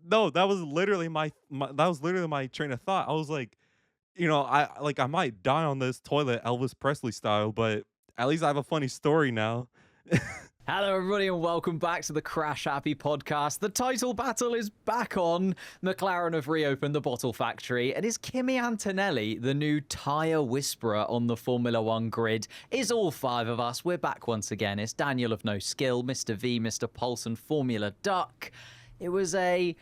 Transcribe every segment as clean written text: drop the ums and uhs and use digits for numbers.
no, that was literally my train of thought. I was like, I might die on this toilet, Elvis Presley style, but at least I have a funny story now. Hello, everybody, and welcome back to the Crash Happy podcast. The title battle is back on. McLaren have reopened the bottle factory, and is Kimi Antonelli the new tyre whisperer on the Formula One grid? Is all five of us. We're back once again. It's Daniel of No Skill, Mr. V, Mr. Pulse, and Formula Duck. It was an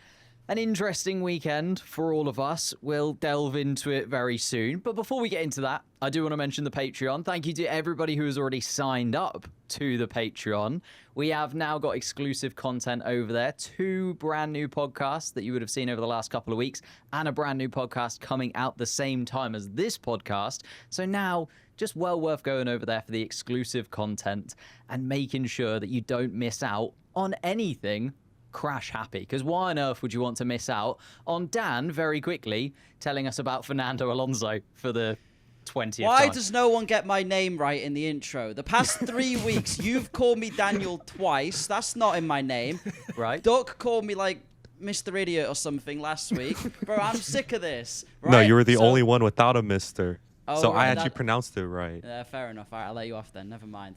interesting weekend for all of us. We'll delve into it very soon. But before we get into that, I do want to mention the Patreon. Thank you to everybody who has already signed up to the Patreon. We have now got exclusive content over there. 2 brand new podcasts that you would have seen over the last couple of weeks, and a brand new podcast coming out the same time as this podcast. So now, just well worth going over there for the exclusive content and making sure that you don't miss out on anything Crash Happy, because why on earth would you want to miss out on Dan very quickly telling us about Fernando Alonso for the 20th time? Why does no one get my name right in the intro? The past 3 weeks, you've called me Daniel twice. That's not in my name. Right. Duck called me like Mr. Idiot or something last week. Bro, I'm sick of this. Right? No, you were the only one without a mister. Oh, so right, I actually pronounced it right. Yeah, fair enough. All right, I'll let you off then. Never mind.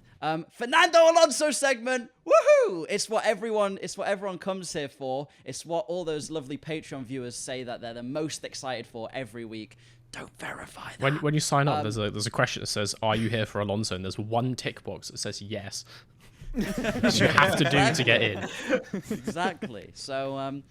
Fernando Alonso segment. Woohoo! It's what everyone comes here for. It's what all those lovely Patreon viewers say that they're the most excited for every week. Don't verify that. When you sign up, there's a question that says, "Are you here for Alonso?" And there's one tick box that says yes. Which you have to do to get in. Exactly. So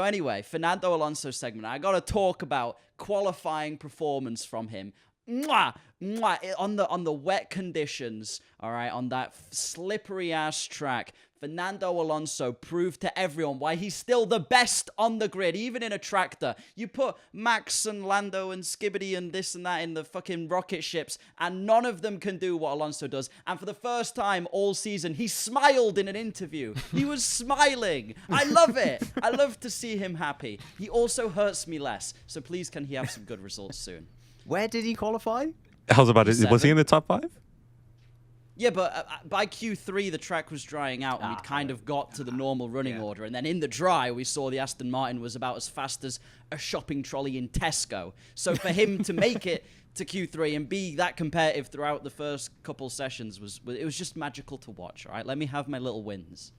anyway, Fernando Alonso segment. I got to talk about qualifying performance from him. Mwah! Mwah! On the wet conditions, all right, on that slippery ass track, Fernando Alonso proved to everyone why he's still the best on the grid, even in a tractor. You put Max and Lando and Skibbity and this and that in the fucking rocket ships, and none of them can do what Alonso does. And for the first time all season, he smiled in an interview. He was smiling. I love it. I love to see him happy. He also hurts me less. So please, can he have some good results soon? Where did he qualify? I was about to. Was he in the top 5? Yeah, but by Q3, the track was drying out, and we'd kind of got to the normal running order. And then in the dry, we saw the Aston Martin was about as fast as a shopping trolley in Tesco. So for him to make it to Q3 and be that competitive throughout the first couple sessions, it was just magical to watch, all right? Let me have my little wins.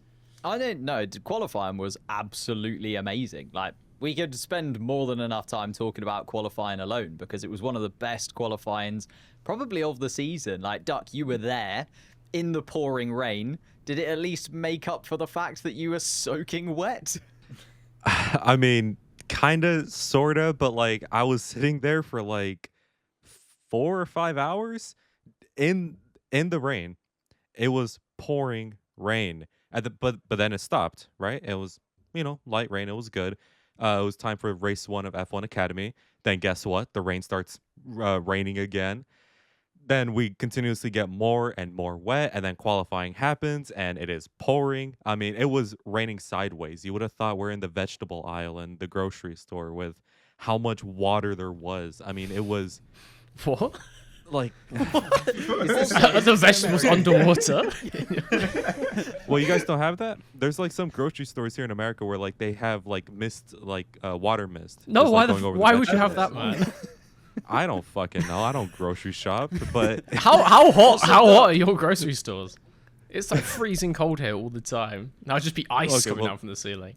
I didn't know. Qualifying was absolutely amazing. Like, we could spend more than enough time talking about qualifying alone, because it was one of the best qualifyings probably of the season. Like, Duck, you were there in the pouring rain. Did it at least make up for the fact that you were soaking wet? I mean, kind of, sort of, but like I was sitting there for like 4 or 5 hours in the rain. It was pouring rain. But then it stopped, right? It was, light rain. It was good. It was time for race 1 of F1 Academy. Then guess what? The rain starts raining again. Then we continuously get more and more wet, and then qualifying happens, and it is pouring. I mean, it was raining sideways. You would have thought we're in the vegetable aisle in the grocery store with how much water there was. I mean, it was... What? Like... Are the vegetables underwater? Well, you guys don't have that? There's like some grocery stores here in America where like they have like mist, like water mist. No, just, like, why would you have that, man? I don't fucking know. I don't grocery shop, but How hot are your grocery stores? It's like freezing cold here all the time. Now just be ice coming down from the ceiling.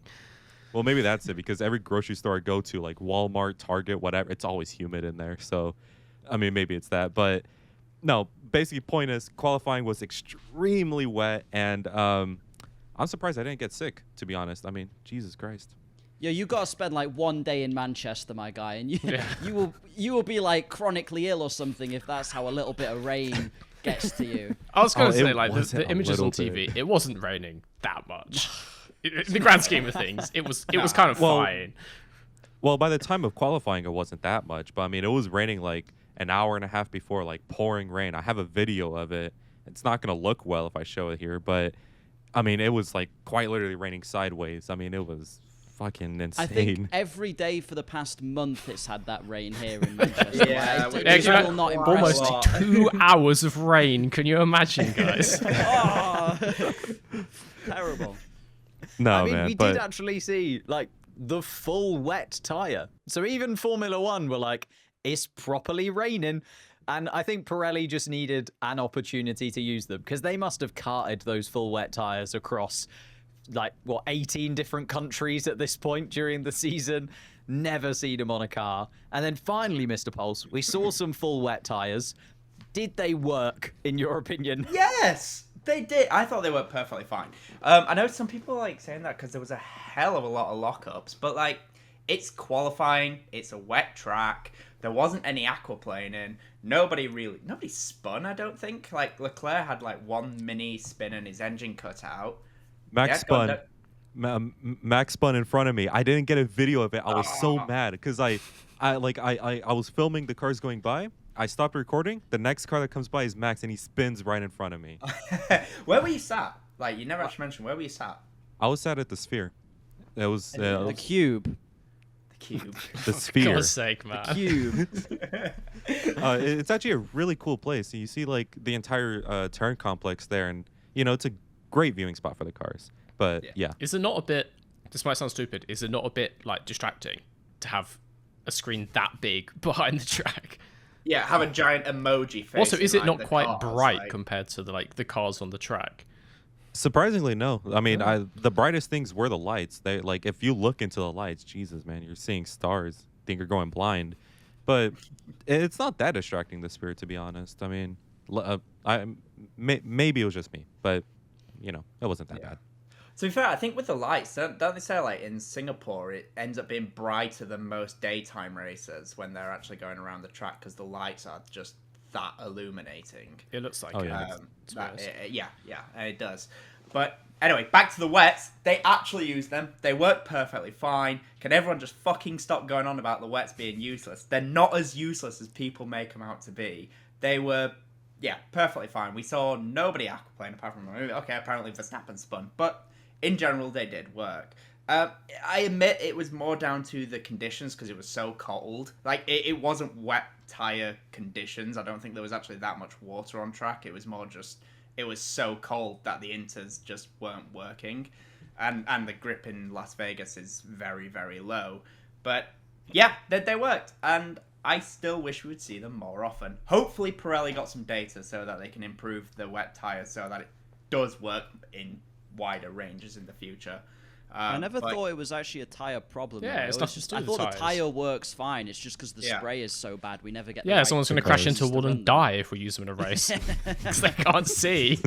Well, maybe that's it, because every grocery store I go to, like Walmart, Target, whatever, it's always humid in there. So, I mean, maybe it's that. But no, basically, point is, qualifying was extremely wet, and I'm surprised I didn't get sick, to be honest. I mean, Jesus Christ. Yeah, you got to spend like 1 day in Manchester, my guy, and you will be like chronically ill or something if that's how a little bit of rain gets to you. I was going to say, like, the images on TV, it wasn't raining that much. In the grand scheme of things, it was kind of fine. Well, by the time of qualifying, it wasn't that much, but I mean, it was raining like an hour and a half before, like pouring rain. I have a video of it. It's not going to look well if I show it here, but I mean, it was like quite literally raining sideways. I mean, it was fucking insane. I think every day for the past month it's had that rain here in Manchester. Yeah, it's still not impressive. Almost 2 hours of rain. Can you imagine, guys? Oh, terrible. No, I mean, man. we did actually see, like, the full wet tyre. So even Formula One were like, it's properly raining. And I think Pirelli just needed an opportunity to use them because they must have carted those full wet tyres across 18 different countries at this point during the season. Never seen them on a car. And then finally, Mr. Pulse, we saw some full wet tyres. Did they work, in your opinion? Yes, they did. I thought they worked perfectly fine. I know some people like saying that because there was a hell of a lot of lockups, but like, it's qualifying. It's a wet track. There wasn't any aquaplaning. Nobody spun, I don't think. Like, Leclerc had like one mini spin and his engine cut out. Max spun. Max spun in front of me. I didn't get a video of it. I was so mad because I was filming the cars going by. I stopped recording. The next car that comes by is Max, and he spins right in front of me. Where were you sat? Like, you never actually mentioned where were you sat? I was sat at the Sphere. It was The cube. Cube. the Sphere. For God's sake, man. Cube. It's actually a really cool place. You see like the entire turn complex there, and it's a great viewing spot for the cars. But yeah. Is it not a bit, this might sound stupid, is it not a bit like distracting to have a screen that big behind the track? Yeah, have a giant emoji face. Also, is it not the quite cars, bright like... compared to the cars on the track? Surprisingly, no. I mean, the brightest things were the lights. They like if you look into the lights, Jesus, man, you're seeing stars. Think you're going blind, but it's not that distracting. The Spirit, to be honest. I mean, maybe it was just me, but it wasn't that bad. To be fair, I think with the lights, don't they say like in Singapore it ends up being brighter than most daytime races when they're actually going around the track because the lights are just that illuminating. It looks like yeah, it does. But anyway, back to the wets. They actually use them. They work perfectly fine. Can everyone just fucking stop going on about the wets being useless? They're not as useless as people make them out to be. They were, perfectly fine. We saw nobody aquaplane apart from, okay, apparently Verstappen spun. But in general, they did work. I admit it was more down to the conditions because it was so cold. Like, it wasn't wet tyre conditions. I don't think there was actually that much water on track. It was more just, it was so cold that the inters just weren't working. And the grip in Las Vegas is very, very low. But, yeah, they worked. And I still wish we would see them more often. Hopefully Pirelli got some data so that they can improve the wet tyres so that it does work in wider ranges in the future. I never thought it was actually a tyre problem. Yeah, it's not just I thought the tyres. tyre works fine. It's just because the spray is so bad. We never get. Someone's going to crash into a wall and die if we use them in a race because they can't see.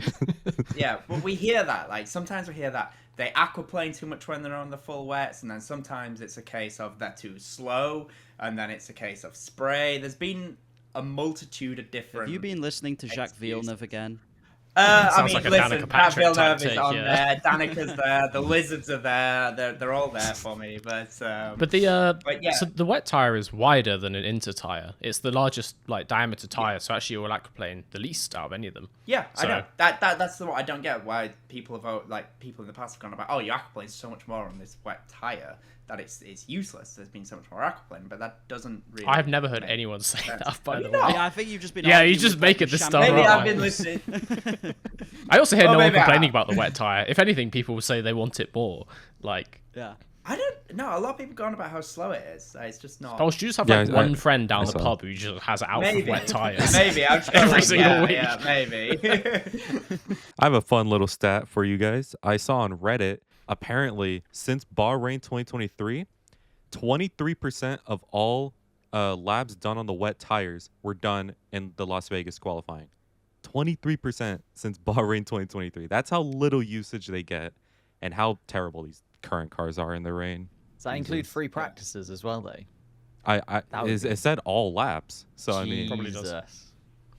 Yeah, but we hear that. Like sometimes we hear that they aquaplane too much when they're on the full wets, and then sometimes it's a case of they're too slow, and then it's a case of spray. There's been a multitude of different. Have you been listening to Jacques Villeneuve again? I mean, like a listen, Danica Pat Patrick Villeneuve is tactic, on yeah. there, Danica's there, the lizards are there, they're all there for me, but So the wet tire is wider than an inter tire. It's the largest diameter tire, so actually it will aquaplane the least out of any of them. Yeah, So- I know. That's the one I don't get why people people in the past have gone about, oh, you aquaplane so much more on this wet tire that it's useless. There's been so much more aquaplane, but that doesn't really. I have never heard anyone say that, by the way. Yeah, I think you've just been. Yeah, you arguing just with make fucking it this stuff Maybe up. I've been listening. I also hear no one maybe I complaining have. about the wet tire. If anything, people will say they want it more. Yeah. I don't know. A lot of people go on about how slow it is. It's just not. Paul, should you just have Yeah, one friend down the saw. pub who just has it out Maybe. for wet tires? Maybe I'm just Every single week. Yeah, maybe. I have a fun little stat for you guys. I saw on Reddit, apparently, since Bahrain 2023, 23% of all laps done on the wet tires were done in the Las Vegas qualifying. 23% since Bahrain 2023. That's how little usage they get and how terrible these current cars are in the rain. Does that include free practices as well, though? It said all laps. So, I mean, Probably does. Jesus.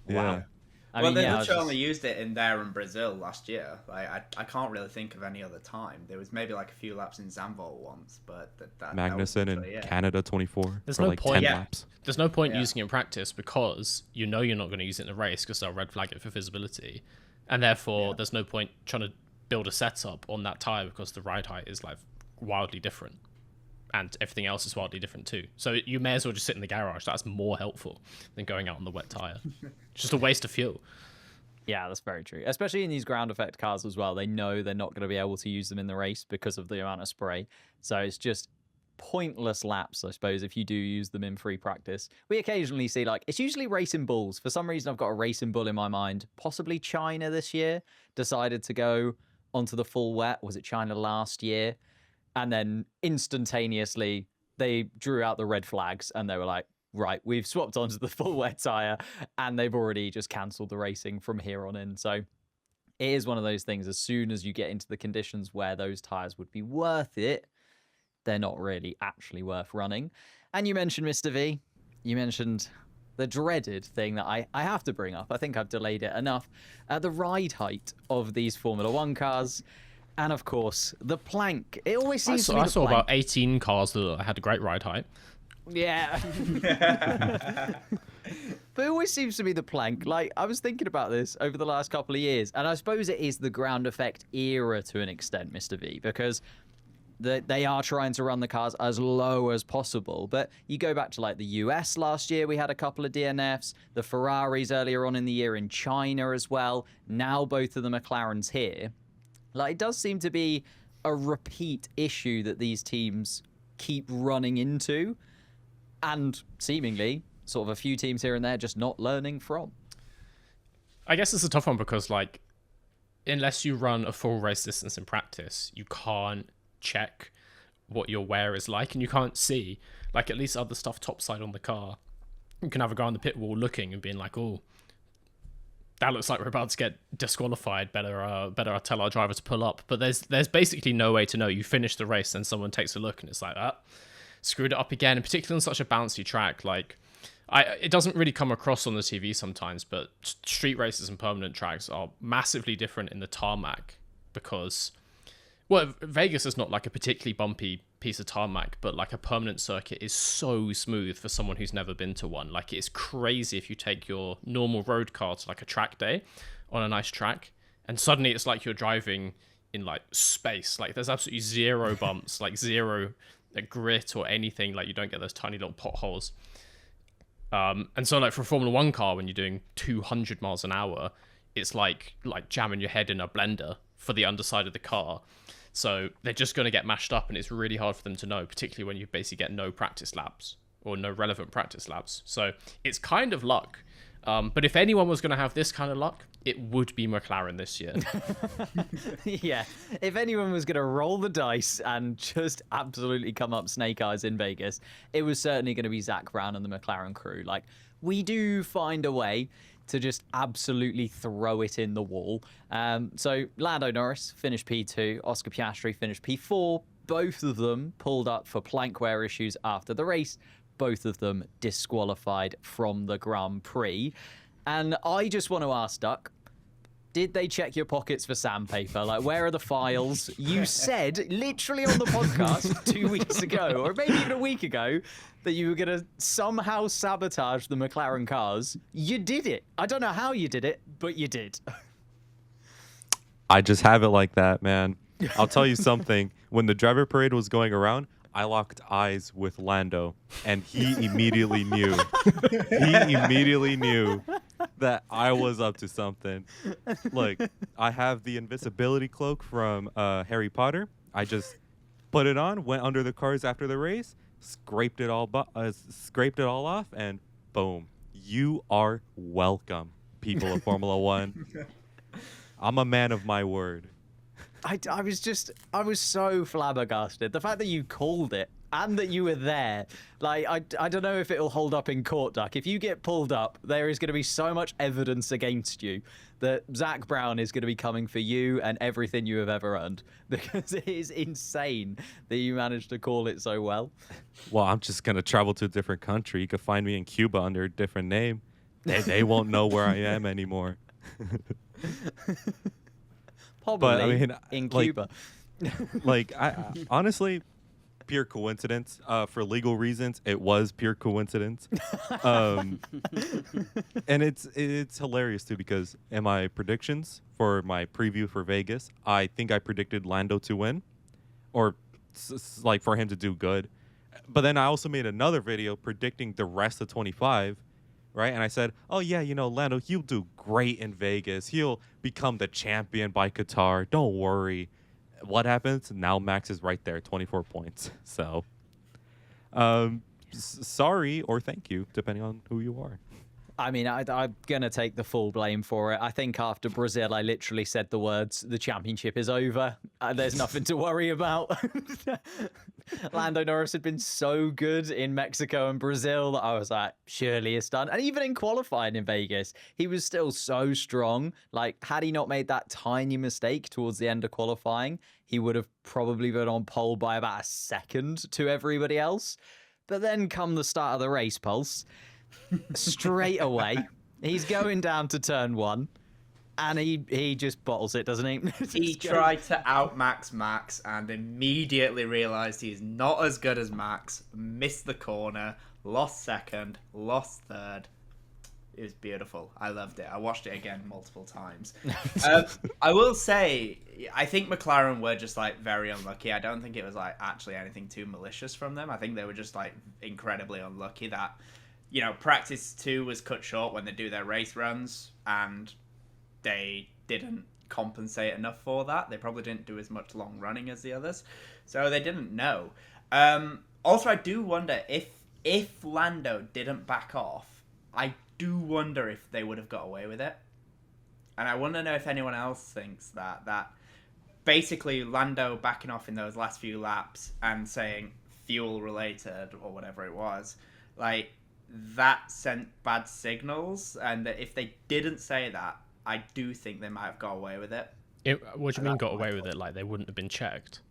yeah. Wow. I Well, mean, they yeah, I was literally just- only used it in there in Brazil last year. Like, I can't really think of any other time. There was maybe like a few laps in Zandvoort once, but that was Magnussen in literally it. Canada 24 There's for no like point. 10 Yeah. laps. There's no point Yeah. using it in practice because you know you're not going to use it in the race because they'll red flag it for visibility. And therefore, there's no point trying to build a setup on that tyre because the ride height is wildly different. And everything else is wildly different too. So you may as well just sit in the garage. That's more helpful than going out on the wet tyre. Just a waste of fuel. Yeah, that's very true. Especially in these ground effect cars as well. They know they're not going to be able to use them in the race because of the amount of spray. So it's just pointless laps, I suppose, if you do use them in free practice. We occasionally see, like, it's usually racing bulls. For some reason, I've got a racing bull in my mind. Possibly China this year decided to go onto the full wet. Was it China last year? And then instantaneously, they drew out the red flags and they were like, right, we've swapped onto the full wet tire, and they've already just cancelled the racing from here on in. So it is one of those things. As soon as you get into the conditions where those tires would be worth it, they're not really actually worth running. And you mentioned Mr. V. You mentioned the dreaded thing that I have to bring up. I think I've delayed it enough. The ride height of these Formula One cars. And of course, the plank. It always seems to be I the saw plank. about 18 cars that had a great ride height. Yeah. But it always seems to be the plank. Like, I was thinking about this over the last couple of years, and I suppose it is the ground effect era to an extent, Mr. V, because they are trying to run the cars as low as possible. But you go back to, like, the US last year, we had a couple of DNFs, the Ferraris earlier on in the year in China as well, now both of the McLarens here. Like, it does seem to be a repeat issue that these teams keep running into, and seemingly sort of a few teams here and there just not learning from. I guess it's a tough one because, like, unless you run a full race distance in practice, you can't check what your wear is like, and you can't see, like, at least other stuff topside on the car. You can have a guy on the pit wall looking and being like, oh, that looks like we're about to get disqualified. Better tell our driver to pull up. But there's basically no way to know. You finish the race and someone takes a look and it's like, screwed it up again. And particularly on such a bouncy track, like, it doesn't really come across on the TV sometimes, but street races and permanent tracks are massively different in the tarmac because, well, Vegas is not like a particularly bumpy piece of tarmac, but like a permanent circuit is so smooth for someone who's never been to one. Like, it's crazy if you take your normal road car to like a track day on a nice track, and suddenly it's like you're driving in like space. Like, there's absolutely zero bumps, like zero grit or anything. Like, you don't get those tiny little potholes. And so, like, for a Formula One car, when you're doing 200 miles an hour, it's like jamming your head in a blender for the underside of the car. So they're just going to get mashed up, and it's really hard for them to know, particularly when you basically get no practice laps or no relevant practice laps. So it's kind of luck. But if anyone was going to have this kind of luck, it would be McLaren this year. Yeah, if anyone was going to roll the dice and just absolutely come up snake eyes in Vegas, it was certainly going to be Zach Brown and the McLaren crew. Like, we do find a way to just absolutely throw it in the wall. So Lando Norris finished P2, Oscar Piastri finished P4. Both of them pulled up for plank wear issues after the race. Both of them disqualified from the Grand Prix. And I just want to ask, Duck, did they check your pockets for sandpaper? Like, where are the files? You said, literally on the podcast 2 weeks ago, or maybe even a week ago, that you were going to somehow sabotage the McLaren cars. You did it. I don't know how you did it, but you did. I just have it like that, man. I'll tell you something. When the driver parade was going around, I locked eyes with Lando, and he immediately knew. He immediately knew that I was up to something. Look, I have the invisibility cloak from Harry Potter. I just put it on, went under the cars after the race, scraped it all off, and boom. You are welcome, people of Formula One. I'm a man of my word. I was so flabbergasted. The fact that you called it and that you were there. Like, I don't know if it'll hold up in court, Duck. If you get pulled up, there is going to be so much evidence against you that Zach Brown is going to be coming for you and everything you have ever earned, because it is insane that you managed to call it so well. Well, I'm just going to travel to a different country. You could find me in Cuba under a different name. They won't know where I am anymore. Probably But, I mean, in like- Cuba. Like, I honestly, pure coincidence. For legal reasons, it was pure coincidence. And it's hilarious too, because in my predictions for my preview for Vegas, I think I predicted Lando to win, or like for him to do good. But then I also made another video predicting the rest of 25. Right? And I said, oh, yeah, Lando, he'll do great in Vegas. He'll become the champion by Qatar. Don't worry. What happens? Now Max is right there, 24 points. So Sorry or thank you, depending on who you are. I mean, I'm going to take the full blame for it. I think after Brazil, I literally said the words, the championship is over. There's nothing to worry about. Lando Norris had been so good in Mexico and Brazil that I was like, surely it's done. And even in qualifying in Vegas, he was still so strong. Like, had he not made that tiny mistake towards the end of qualifying, he would have probably been on pole by about a second to everybody else. But then come the start of the race, Pulse, straight away, he's going down to turn 1, and he just bottles it, doesn't he? He tried to outmax Max and immediately realised he's not as good as Max, missed the corner, lost second, lost third. It was beautiful. I loved it. I watched it again multiple times. I will say, I think McLaren were just like very unlucky. I don't think it was like actually anything too malicious from them. I think they were just like incredibly unlucky that, you know, practice 2 was cut short when they do their race runs, and they didn't compensate enough for that. They probably didn't do as much long running as the others, so they didn't know. Also, I do wonder if Lando didn't back off, I do wonder if they would have got away with it. And I want to know if anyone else thinks that basically Lando backing off in those last few laps and saying fuel related or whatever it was, like, that sent bad signals, and that if they didn't say that, I do think they might have got away with it. What do you mean got away with it? Like, they wouldn't have been checked?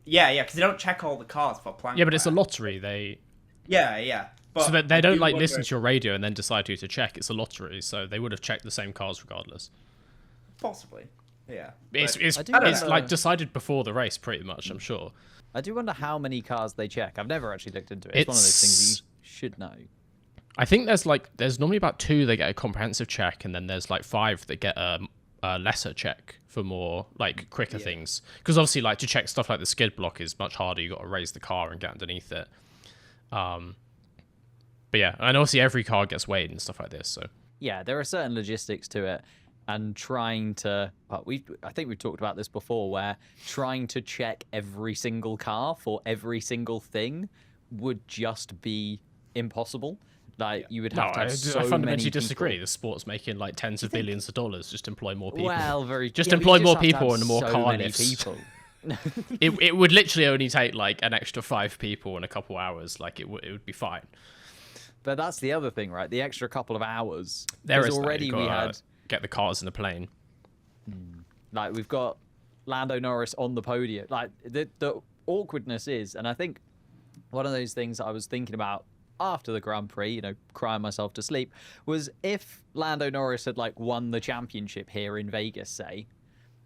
Yeah, because they don't check all the cars for plank. Yeah, but it's a lottery. Yeah. But so they don't like listen to your radio and then decide who to check. It's a lottery, so they would have checked the same cars regardless. Possibly, yeah. It's like decided before the race, pretty much. I'm sure. I do wonder how many cars they check. I've never actually looked into it. It's one of those things you should know. I think there's normally about 2 that get a comprehensive check, and then there's like 5 that get a lesser check for more like quicker things. Because obviousobviously, like, to check stuff like the skid block is much harder. You got to raise the car and get underneath it. But yeah, and obviously every car gets weighed and stuff like this. So yeah, there are certain logistics to it, and trying to. I think we've talked about this before, where trying to check every single car for every single thing would just be impossible. Like, you would have to have so I fundamentally many disagree. people. The sport's making like tens of billions of dollars. Just employ more people. Well, employ more have to people have and more so car many lifts. people. It would literally only take like an extra 5 people in a couple hours. Like, it would be fine. But that's the other thing, right? The extra couple of hours. There is already we had get the cars in the plane. Like, we've got Lando Norris on the podium. Like, the awkwardness is, and I think one of those things I was thinking about after the Grand Prix, you know, crying myself to sleep, was if Lando Norris had like won the championship here in Vegas, say,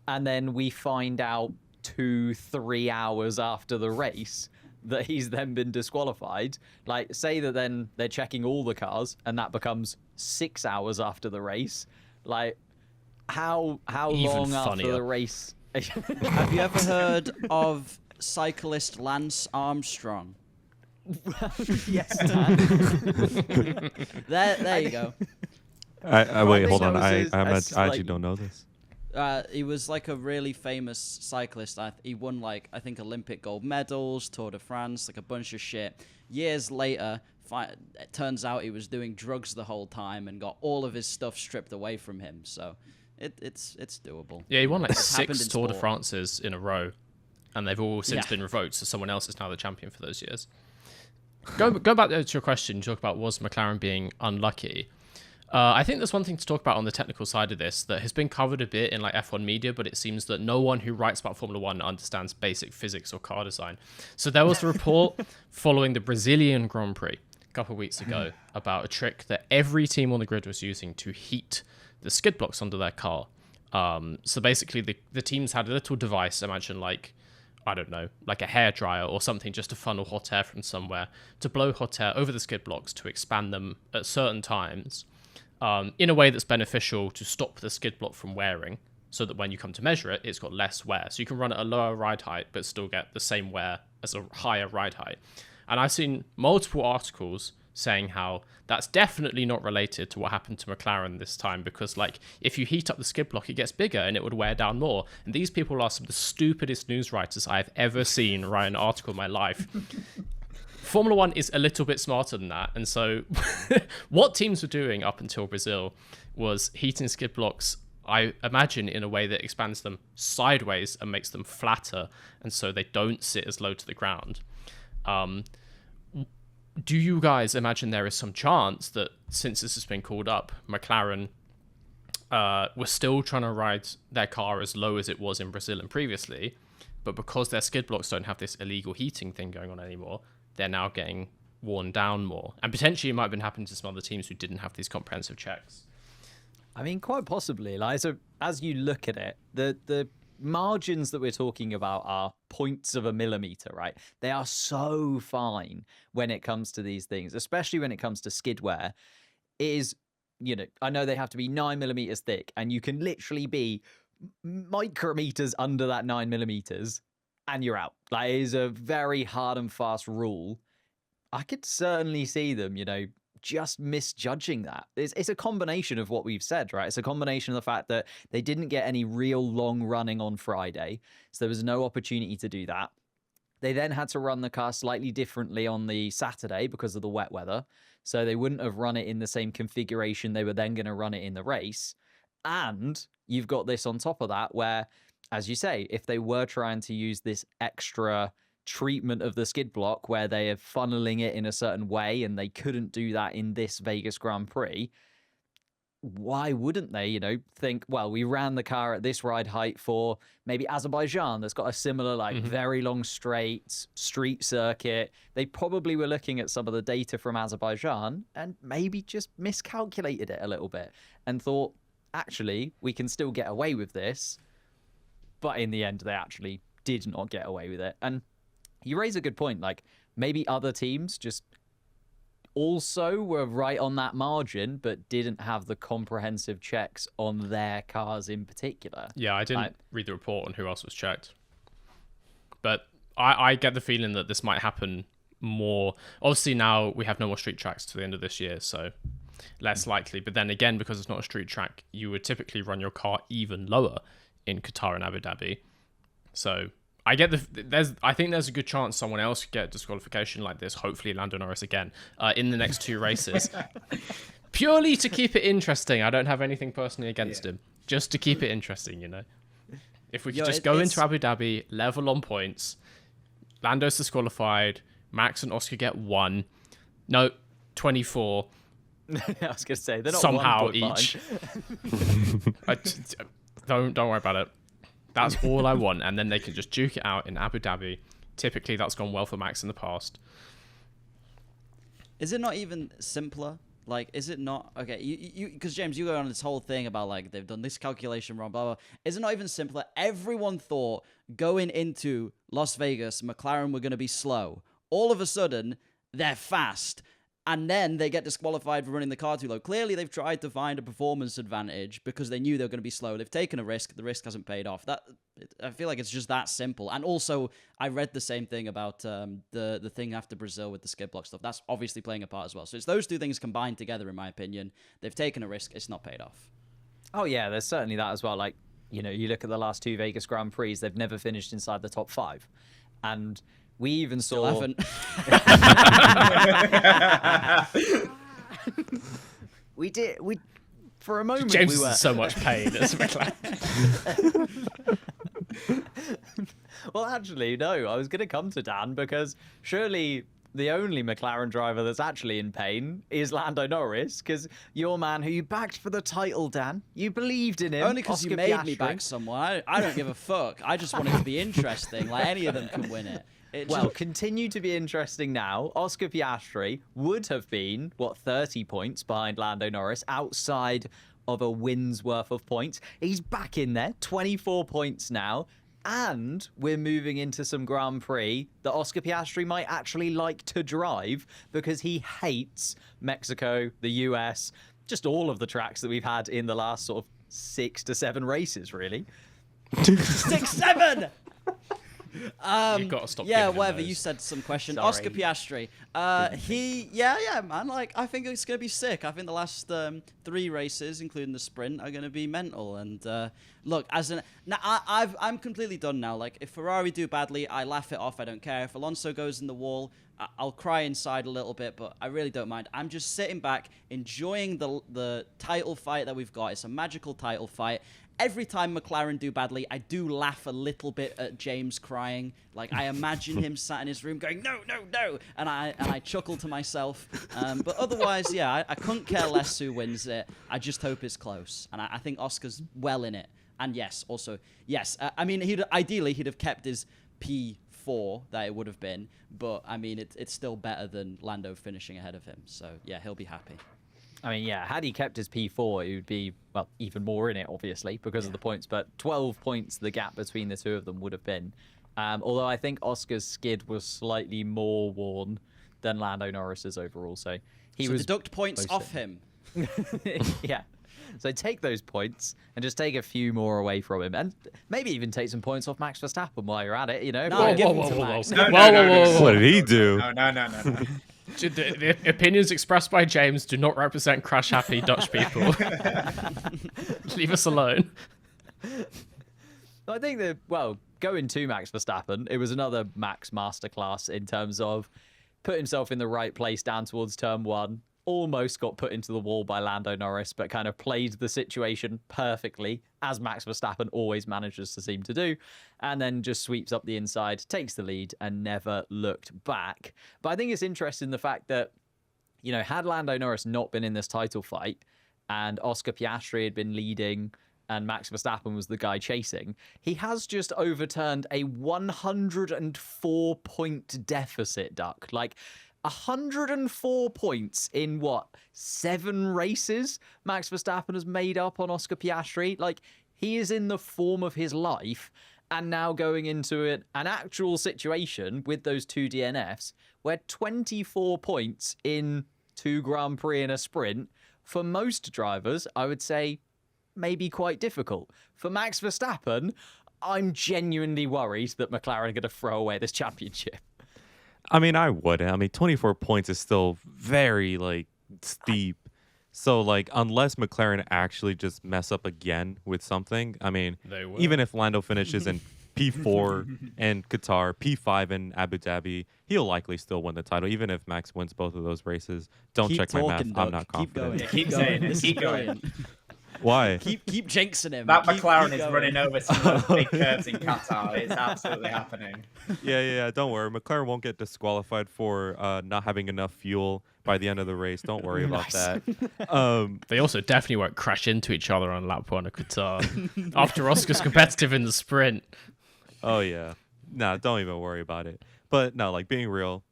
and then we find out 2-3 hours after the race that he's then been disqualified. Like, say that then they're checking all the cars and that becomes 6 hours after the race. Like, how long after the race? Have you ever heard of cyclist Lance Armstrong? Yes. There you go. I wait, hold on. I like, actually don't know this. He was like a really famous cyclist. He won like, I think, Olympic gold medals, Tour de France, like a bunch of shit. Years later, it turns out he was doing drugs the whole time and got all of his stuff stripped away from him. So it's doable. Yeah, he won like It's 6 Tour de sport. France's in a row, and they've all since been revoked. So someone else is now the champion for those years. Go back to your question. You talk about was McLaren being unlucky. I think there's one thing to talk about on the technical side of this that has been covered a bit in like F1 media, but it seems that no one who writes about Formula 1 understands basic physics or car design. So there was a report following the Brazilian Grand Prix a couple of weeks ago about a trick that every team on the grid was using to heat the skid blocks under their car. So basically the teams had a little device, imagine like, I don't know, like a hairdryer or something, just to funnel hot air from somewhere, to blow hot air over the skid blocks to expand them at certain times in a way that's beneficial to stop the skid block from wearing, so that when you come to measure it, it's got less wear. So you can run at a lower ride height, but still get the same wear as a higher ride height. And I've seen multiple articles saying how that's definitely not related to what happened to McLaren this time, because like if you heat up the skid block, it gets bigger and it would wear down more. And these people are some of the stupidest news writers I've ever seen write an article in my life. Formula One is a little bit smarter than that. And so what teams were doing up until Brazil was heating skid blocks, I imagine, in a way that expands them sideways and makes them flatter, and so they don't sit as low to the ground. Do you guys imagine there is some chance that, since this has been called up, McLaren were still trying to ride their car as low as it was in Brazil and previously, but because their skid blocks don't have this illegal heating thing going on anymore, they're now getting worn down more? And potentially it might have been happening to some other teams who didn't have these comprehensive checks. I mean, quite possibly. Like, so as you look at it, the margins that we're talking about are points of a millimeter, right? They are so fine when it comes to these things, especially when it comes to skid wear. It is, you know, I know they have to be 9 millimeters thick, and you can literally be micrometers under that 9 millimeters and you're out. Like, it is a very hard and fast rule. I could certainly see them, you know, just misjudging that. It's a combination of what we've said, right? It's a combination of the fact that they didn't get any real long running on Friday, so there was no opportunity to do that. They then had to run the car slightly differently on the Saturday because of the wet weather, so they wouldn't have run it in the same configuration they were then going to run it in the race. And you've got this on top of that where, as you say, if they were trying to use this extra treatment of the skid block where they are funneling it in a certain way and they couldn't do that in this Vegas Grand Prix, why wouldn't they, you know, think, well, we ran the car at this ride height for maybe Azerbaijan that's got a similar, like, very long straight street circuit. They probably were looking at some of the data from Azerbaijan and maybe just miscalculated it a little bit and thought, actually, we can still get away with this. But in the end, they actually did not get away with it. And you raise a good point. Like, maybe other teams just also were right on that margin, but didn't have the comprehensive checks on their cars in particular. Yeah, I didn't read the report on who else was checked. But I get the feeling that this might happen more. Obviously, now we have no more street tracks to the end of this year, so less likely. But then again, because it's not a street track, you would typically run your car even lower in Qatar and Abu Dhabi. So I get I think there's a good chance someone else could get disqualification like this, hopefully Lando Norris again, in the next 2 races. Purely to keep it interesting. I don't have anything personally against him. Just to keep it interesting, you know. If we could just go into Abu Dhabi, level on points, Lando's disqualified, Max and Oscar get 1. No, 24. I was going to say, they're not somehow 1 point each. Don't worry about it. That's all I want, and then they can just duke it out in Abu Dhabi. Typically, that's gone well for Max in the past. Is it not even simpler? Like, is it not... Okay, you because, James, you go on this whole thing about, like, they've done this calculation wrong, blah, blah. Is it not even simpler? Everyone thought going into Las Vegas, McLaren were going to be slow. All of a sudden, they're fast. And then they get disqualified for running the car too low. Clearly, they've tried to find a performance advantage because they knew they were going to be slow. They've taken a risk. The risk hasn't paid off. I feel like it's just that simple. And also, I read the same thing about the thing after Brazil with the skid block stuff. That's obviously playing a part as well. So it's those two things combined together, in my opinion. They've taken a risk. It's not paid off. Oh, yeah, there's certainly that as well. Like, you know, you look at the last 2 Vegas Grand Prix, they've never finished inside the top 5. And we even saw... 11. We for a moment James we is were in so much pain as a McLaren. Well, actually, no, I was going to come to Dan because surely the only McLaren driver that's actually in pain is Lando Norris, because your man who you backed for the title, Dan, you believed in him. Only because you made me back someone. I don't give a fuck. I just want it to be interesting. Like, any of them can win it. Well, continue to be interesting now. Oscar Piastri would have been, 30 points behind Lando Norris, outside of a win's worth of points. He's back in there, 24 points now. And we're moving into some Grand Prix that Oscar Piastri might actually like to drive because he hates Mexico, the US, just all of the tracks that we've had in the last sort of 6 to 7 races, really. 6, 7! You've got to stop. Yeah, giving him whatever. those. You said some question. Sorry. Oscar Piastri. Yeah, man. Like, I think it's gonna be sick. I think the last 3 races, including the sprint, are gonna be mental. And look, I'm completely done now. Like, if Ferrari do badly, I laugh it off. I don't care. If Alonso goes in the wall, I'll cry inside a little bit, but I really don't mind. I'm just sitting back, enjoying the title fight that we've got. It's a magical title fight. Every time McLaren do badly, I do laugh a little bit at James crying. Like, I imagine him sat in his room going, no, no, no, and I chuckle to myself. But otherwise, yeah, I couldn't care less who wins it. I just hope it's close, and I think Oscar's well in it. And yes, I mean, ideally he'd have kept his P4 that it would have been, but I mean, it's still better than Lando finishing ahead of him. So yeah, he'll be happy. I mean, yeah, had he kept his P4, it would be, well, even more in it, obviously, because of the points. But 12 points, the gap between the two of them would have been. Although I think Oscar's skid was slightly more worn than Lando Norris's overall. So he was deduct points off him. Yeah. So take those points and just take a few more away from him. And maybe even take some points off Max Verstappen while you're at it, you know? No, give whoa, him to whoa, Max. whoa. No. What did he do? No. The opinions expressed by James do not represent crash happy Dutch people. Leave us alone. I think that, well, going to Max Verstappen, it was another Max masterclass in terms of put himself in the right place down towards turn 1. Almost got put into the wall by Lando Norris, but kind of played the situation perfectly, as Max Verstappen always manages to seem to do, and then just sweeps up the inside, takes the lead, and never looked back. But I think it's interesting the fact that, you know, had Lando Norris not been in this title fight, and Oscar Piastri had been leading, and Max Verstappen was the guy chasing, he has just overturned a 104-point deficit, Duck. Like, 104 points in, 7 races Max Verstappen has made up on Oscar Piastri. Like, he is in the form of his life, and now going into an actual situation with those 2 DNFs where 24 points in 2 Grand Prix in a sprint, for most drivers, I would say maybe quite difficult. For Max Verstappen, I'm genuinely worried that McLaren are going to throw away this championship. I mean, I wouldn't. I mean, 24 points is still very, steep. So, unless McLaren actually just mess up again with something, I mean, even if Lando finishes in P4 in Qatar, P5 in Abu Dhabi, he'll likely still win the title, even if Max wins both of those races. Don't check my math. I'm not confident. Keep saying it. Keep going. Why? Keep jinxing him. That McLaren is running over some of those big curves in Qatar. It's absolutely happening. Yeah. Don't worry. McLaren won't get disqualified for not having enough fuel by the end of the race. Don't worry about that. They also definitely won't crash into each other on lap 1 of Qatar after Oscar's competitive in the sprint. Oh, yeah. Nah, don't even worry about it. But no, being real,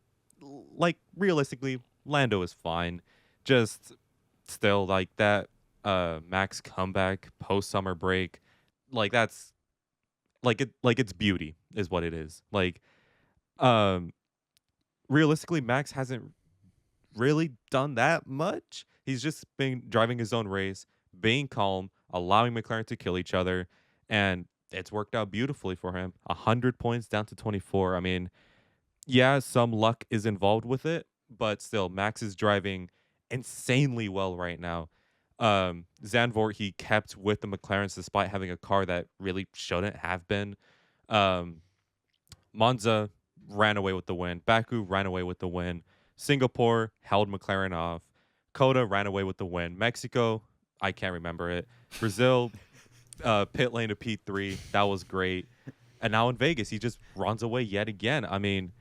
realistically, Lando is fine. Just still, that Max comeback post summer break, that's it's beauty is what it is. Realistically, Max hasn't really done that much. He's just been driving his own race, being calm, allowing McLaren to kill each other, and it's worked out beautifully for him. 100 points down to 24. I mean, yeah, some luck is involved with it, but still, Max is driving insanely well right now. Zandvoort, he kept with the McLarens despite having a car that really shouldn't have been. Monza ran away with the win. Baku ran away with the win. Singapore held McLaren off. Coda ran away with the win. Mexico, I can't remember it. Brazil, pit lane to P3. That was great. And now in Vegas, he just runs away yet again. I mean,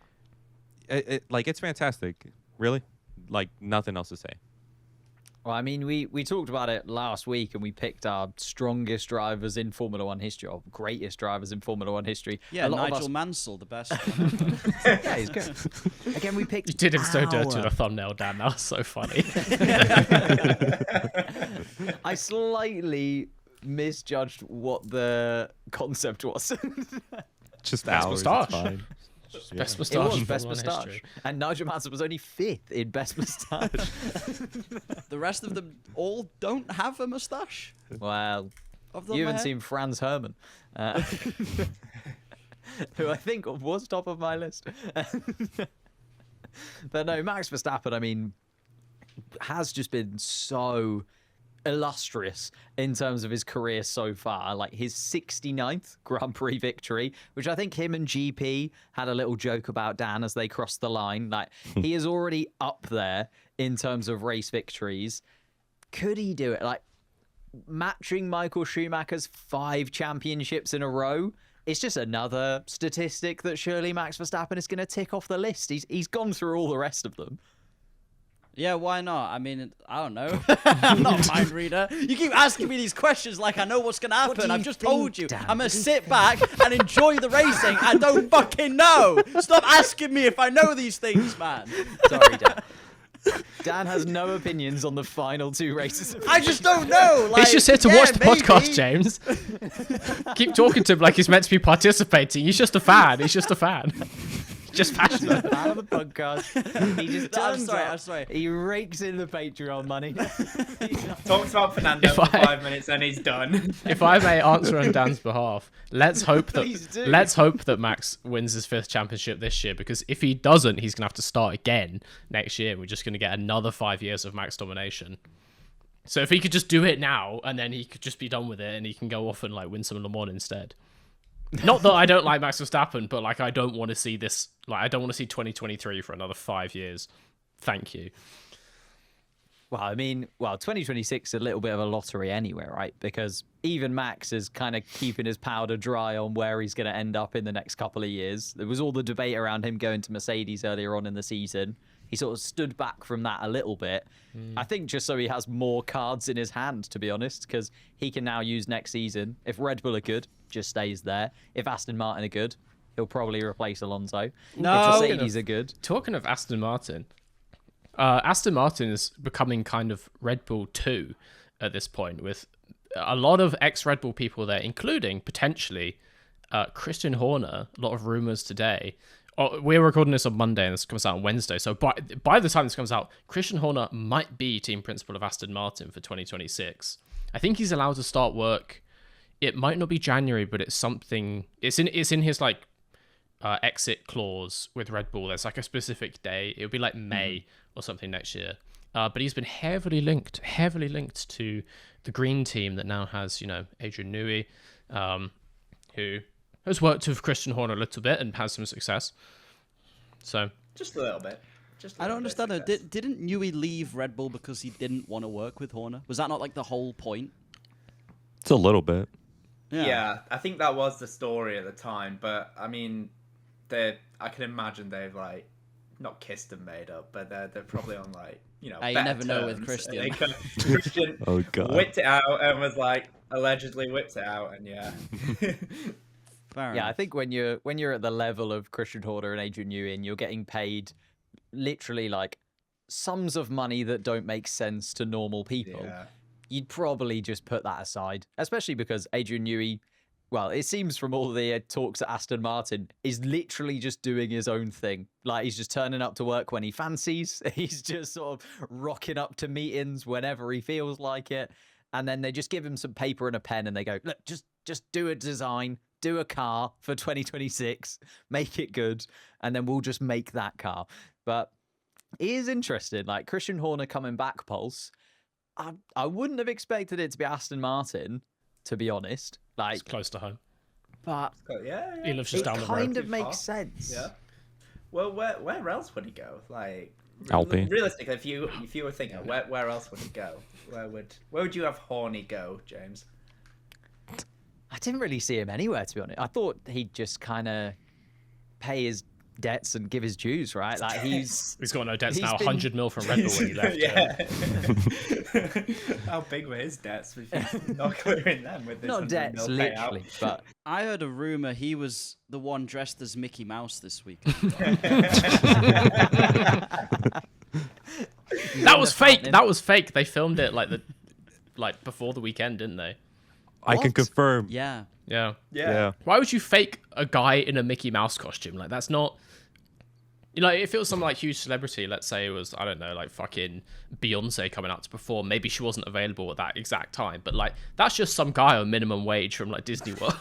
it's fantastic. Really? Nothing else to say. Well, I mean, we talked about it last week, and we picked our strongest drivers in Formula One history, or greatest drivers in Formula One history. Yeah, Nigel Mansell, the best. Yeah, he's good. Again, we picked. You did him so dirty with a thumbnail, Dan. That was so funny. I slightly misjudged what the concept was. Just Best hours. moustache. It's fine. Best It moustache. was in best Formula moustache, history. and Nigel Mansell was only 5th in best moustache. The rest of them all don't have a moustache. Well, Off the top you of my haven't head. seen Franz Hermann. who I think was top of my list. But no, Max Verstappen, I mean, has just been so illustrious in terms of his career so far. Like his 69th Grand Prix victory, which I think him and GP had a little joke about, Dan, as they crossed the line. Like he is already up there in terms of race victories. Could he do it? Like matching Michael Schumacher's 5 championships in a row? It's just another statistic that surely Max Verstappen is going to tick off the list. He's gone through all the rest of them. Yeah, why not? I mean, I don't know. I'm not a mind reader. You keep asking me these questions like I know what's going to happen. I've just told you. Dan? I'm going to sit back and enjoy the racing. I don't fucking know. Stop asking me if I know these things, man. Sorry, Dan. Dan has no opinions on the final 2 races. I just don't know. Like, He's just here to yeah, watch the maybe. podcast, James. Keep talking to him like he's meant to be participating. He's just a fan. He's just a fan. Just passionate. Fan of the podcast. He just turns sorry, up, I'm sorry. He rakes in the Patreon money. Talks about Fernando for 5 minutes and he's done. If I may answer on Dan's behalf, let's hope Please do. that Max wins his 5th championship this year, because if he doesn't, he's gonna have to start again next year. We're just gonna get another 5 years of Max domination. So if he could just do it now, and then he could just be done with it, and he can go off and like win some Le Mans instead. Not that I don't like Max Verstappen, but like I don't want to see this. Like I don't want to see 2023 for another 5 years. Thank you. Well, I mean, 2026 is a little bit of a lottery anyway, right? Because even Max is kind of keeping his powder dry on where he's going to end up in the next couple of years. There was all the debate around him going to Mercedes earlier on in the season. He sort of stood back from that a little bit. I think just so he has more cards in his hand, to be honest, because he can now use next season. If Red Bull are good, just stays there. If Aston Martin are good, he'll probably replace Alonso. No. If Mercedes are good. Talking of Aston Martin is becoming kind of Red Bull 2 at this point, with a lot of ex-Red Bull people there, including potentially Christian Horner. A lot of rumors today. We're recording this on Monday and this comes out on Wednesday. So by the time this comes out, Christian Horner might be team principal of Aston Martin for 2026. I think he's allowed to start work. It might not be January, but it's something. It's in his like exit clause with Red Bull. There's like a specific day. It'll be like May or something next year. But he's been heavily linked to the green team that now has, Adrian Newey, who has worked with Christian Horner a little bit and has some success. So Just a little bit. I don't understand. Didn't Newey leave Red Bull because he didn't want to work with Horner? Was that not like the whole point? It's a little bit. Yeah, I think that was the story at the time. But I mean, I can imagine they've like not kissed and made up, but they're probably on like You better never know with terms. Christian. Christian Oh god. whipped it out and was like allegedly whipped it out, and yeah. Fair Yeah, I enough. think when you're at the level of Christian Horner and Adrian Newey, and you're getting paid literally like sums of money that don't make sense to normal people, Yeah. you'd probably just put that aside. Especially because Adrian Newey, well, it seems from all the talks at Aston Martin, is literally just doing his own thing. Like he's just turning up to work when he fancies. He's just sort of rocking up to meetings whenever he feels like it. And then they just give him some paper and a pen and they go, look, just do a design, do a car for 2026, make it good, and then we'll just make that car. But it is interesting, like Christian Horner coming back, Pulse. I wouldn't have expected it to be Aston Martin, to be honest. Like, it's close to home. but Yeah. He lives just it down the road. kind of Too makes far. sense. Yeah. Well, where else would he go? Like, Alpine. realistically, if you were thinking, where else would he go? Where would you have Horny go, James? I didn't really see him anywhere, to be honest. I thought he'd just kind of pay his debts and give his dues, right? Like He's got no debts he's now. been- 100 mil from Red Bull when he left. Yeah. How big were his debts if he's not clearing them with this not 100 debts, mil payout? literally, but I heard a rumor he was the one dressed as Mickey Mouse this week. That was fake. That was fake. They filmed it like before the weekend, didn't they? I can What? confirm. Yeah. Yeah. Yeah. Why would you fake a guy in a Mickey Mouse costume? Like that's not. You know, if it was some like huge celebrity, let's say it was, I don't know, like fucking Beyonce coming out to perform, maybe she wasn't available at that exact time. But like, that's just some guy on minimum wage from like Disney World.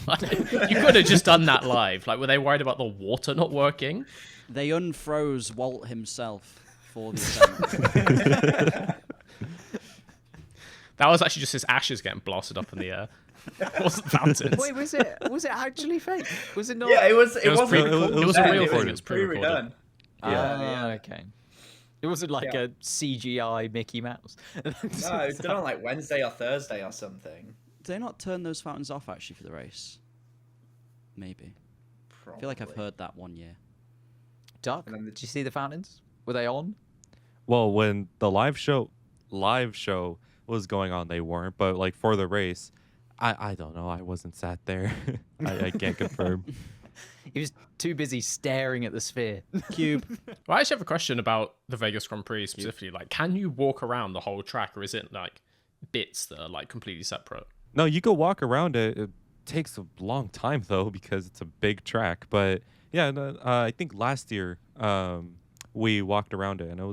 Like, you could have just done that live. Like, were they worried about the water not working? They unfroze Walt himself for the event. That was actually just his ashes getting blasted up in the air. It wasn't fountains. Wait, was it actually fake? Was it not? Yeah, it was. It was wasn't. pre- recorded it was then, a real it thing, was it was pre-recorded. pre-redone. Yeah. Okay. It wasn't like Yeah. a CGI Mickey Mouse. No, it was done on like Wednesday or Thursday or something. Did they not turn those fountains off actually for the race? Maybe. I feel like I've heard that one year. Duck, And then did you see the fountains? Were they on? Well, when the live show was going on, they weren't. But like for the race, I don't know. I wasn't sat there. I can't confirm. He was too busy staring at the sphere. Cube. Well, I actually have a question about the Vegas Grand Prix specifically. Like, can you walk around the whole track, or is it like bits that are like completely separate? No, you go walk around it. It takes a long time though because it's a big track. But yeah, no, I think last year we walked around it and it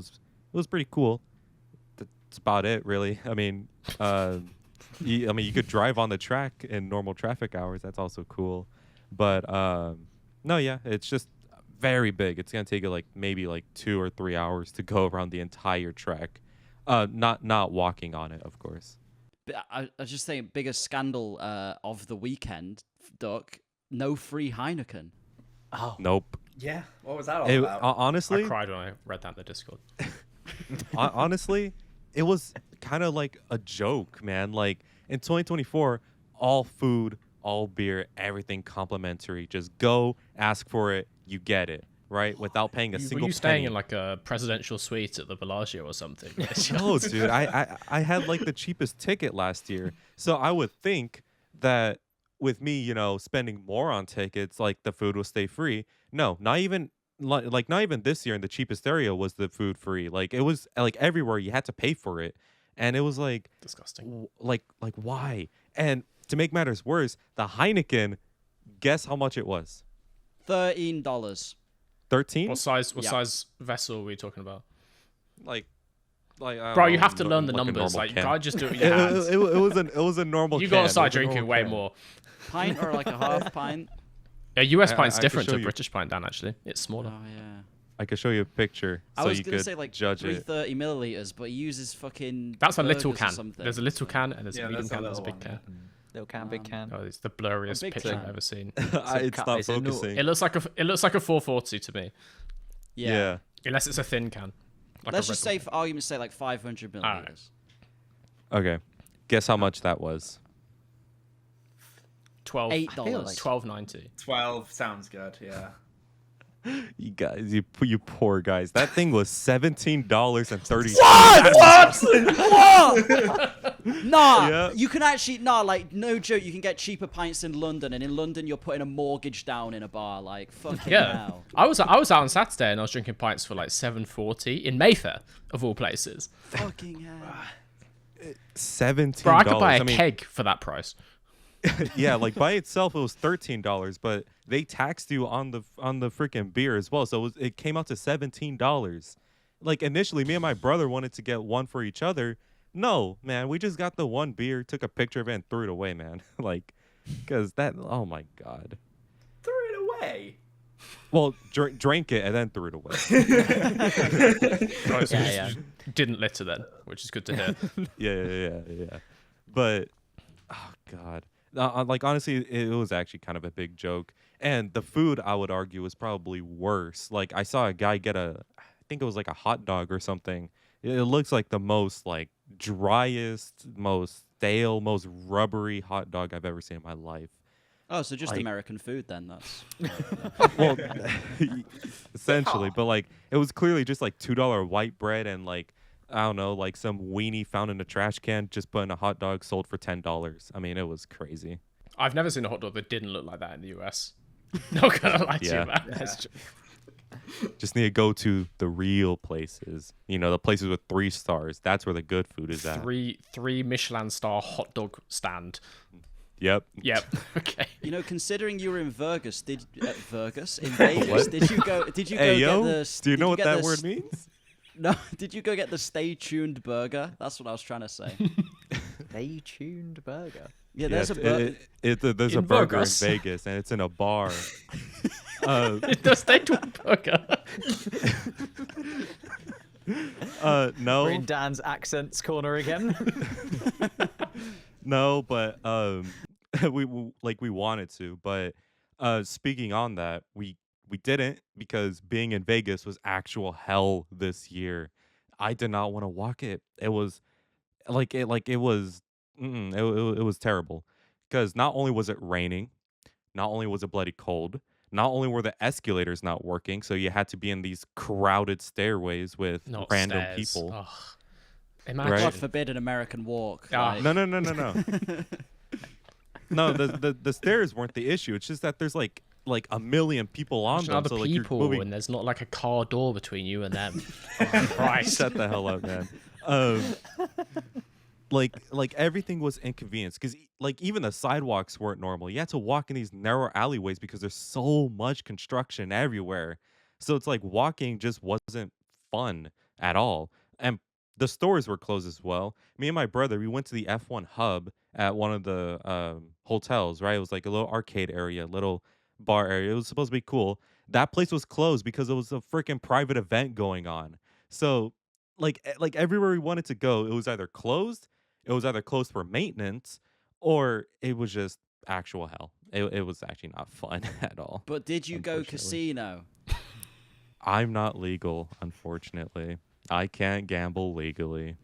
was pretty cool. That's about it, really. I mean, you could drive on the track in normal traffic hours. That's also cool. But no, yeah, it's just very big. It's gonna take like maybe like 2 or 3 hours to go around the entire track. Not walking on it, of course. But I was just saying, biggest scandal of the weekend, Duck. No free Heineken. Oh, Nope. Yeah. What was that all It, about? honestly, I cried when I read that in the Discord. honestly, it was kind of like a joke, man. Like in 2024, all food, all beer, everything complimentary. Just go, ask for it, you get it, right? Without paying a Were single you staying penny. in like a presidential suite at the Bellagio or something? No, dude. I had like the cheapest ticket last year. So I would think that with me, spending more on tickets, like the food will stay free. No, not even not even this year in the cheapest area was the food free. Like it was like everywhere you had to pay for it. And it was like Disgusting. like why? And to make matters worse, the Heineken, guess how much it was? $13. 13? What size Yeah. vessel are we talking about? Like I don't Bro, you know, have to no- learn the like a numbers. normal Like you can. can't just do it with It, your hands. it was a normal You can. gotta It start was a drinking normal way can. more. Pint or like a half pint? A US I pint's could different show to a you. British pint, Dan. Actually, it's smaller. Oh yeah. I could show you a picture I so was you gonna could say like judge it. 330 milliliters, but he uses fucking. That's a little burgers or can. something. There's a little can and there's Yeah, a medium that's a can. There's a little big one, can. little can, big can. Oh, it's the blurriest big picture can. I've ever seen. It's not it's a no- focusing. It looks like a 440 to me, Yeah. unless it's a thin can. Like Let's a just Red say, Bull. for argument's sake, like 500 milliliters. Alright. Okay. Guess how much that was? 12. $8. $12.90. 12 sounds good. Yeah. You guys, you poor guys. That thing was $17.30. Nah, Yeah. you can actually like no joke. You can get cheaper pints in London, and in London you're putting a mortgage down in a bar. Like fucking Yeah, hell. I was out on Saturday and I was drinking pints for like $7.40 in Mayfair of all places. Fucking hell. $17. Bro, I could buy a I mean, keg for that price. yeah, like by itself it was $13, but they taxed you on the freaking beer as well. So it came out to $17. Like initially, me and my brother wanted to get one for each other. No, man, we just got the one beer, took a picture of it, and threw it away, man. Like, because that, oh my god. Threw it away. Well, drank it and then threw it away. Right, so Yeah, you didn't litter then, which is good to hear. Yeah. But, oh god. Like honestly, it was actually kind of a big joke, and the food I would argue was probably worse. Like I saw a guy get I think it was like a hot dog or something. It looks like the most like driest, most stale, most rubbery hot dog I've ever seen in my life. Oh, so just Like- American food then? That's Well, essentially, but like it was clearly just like $2 white bread and like I don't know, like some weenie found in a trash can, just put in a hot dog sold for $10. I mean, it was crazy. I've never seen a hot dog that didn't look like that in the US. Not gonna lie to Yeah. you, man. That's true. Just need to go to the real places. The places with 3 stars. That's where the good food is at. Three Michelin star hot dog stand. Yep. Yep. Okay. You know, considering you were in Vegas, in Vegas, did you go Hey, yo, get the? do you did know what get that the word means? No, did you go get the Stay Tuned burger? That's what I was trying to say. They tuned burger. Yeah, Yes, there's a burger. there's a In burger Vegas. in Vegas, and it's in a bar. It does stay to a burger. No, We're in Dan's accents corner again. no, but we wanted to, but speaking on that, we didn't because being in Vegas was actual hell this year. I did not want to walk it. It was it was it was terrible because not only was it raining, not only was it bloody cold, not only were the escalators not working, so you had to be in these crowded stairways with Not random stairs. people. Ugh. Imagine. Right. God forbid an American walk. Ah. like- No. No, the stairs weren't the issue. It's just that there's like a million people on There's them. other So like you're people, moving. and there's not like a car door between you and them. Oh, Christ. Shut the hell up, man. Like everything was inconvenience because like even the sidewalks weren't normal. You had to walk in these narrow alleyways because there's so much construction everywhere. So it's like walking just wasn't fun at all. And the stores were closed as well. Me and my brother, we went to the F1 hub at one of the hotels, right? It was like a little arcade area, little bar area. It was supposed to be cool. That place was closed because it was a freaking private event going on. So like everywhere we wanted to go, it was either closed, it was either closed for maintenance, or it was just actual hell. It was actually not fun at all. But did you go Unfortunately. casino? I'm not legal, unfortunately. I can't gamble legally.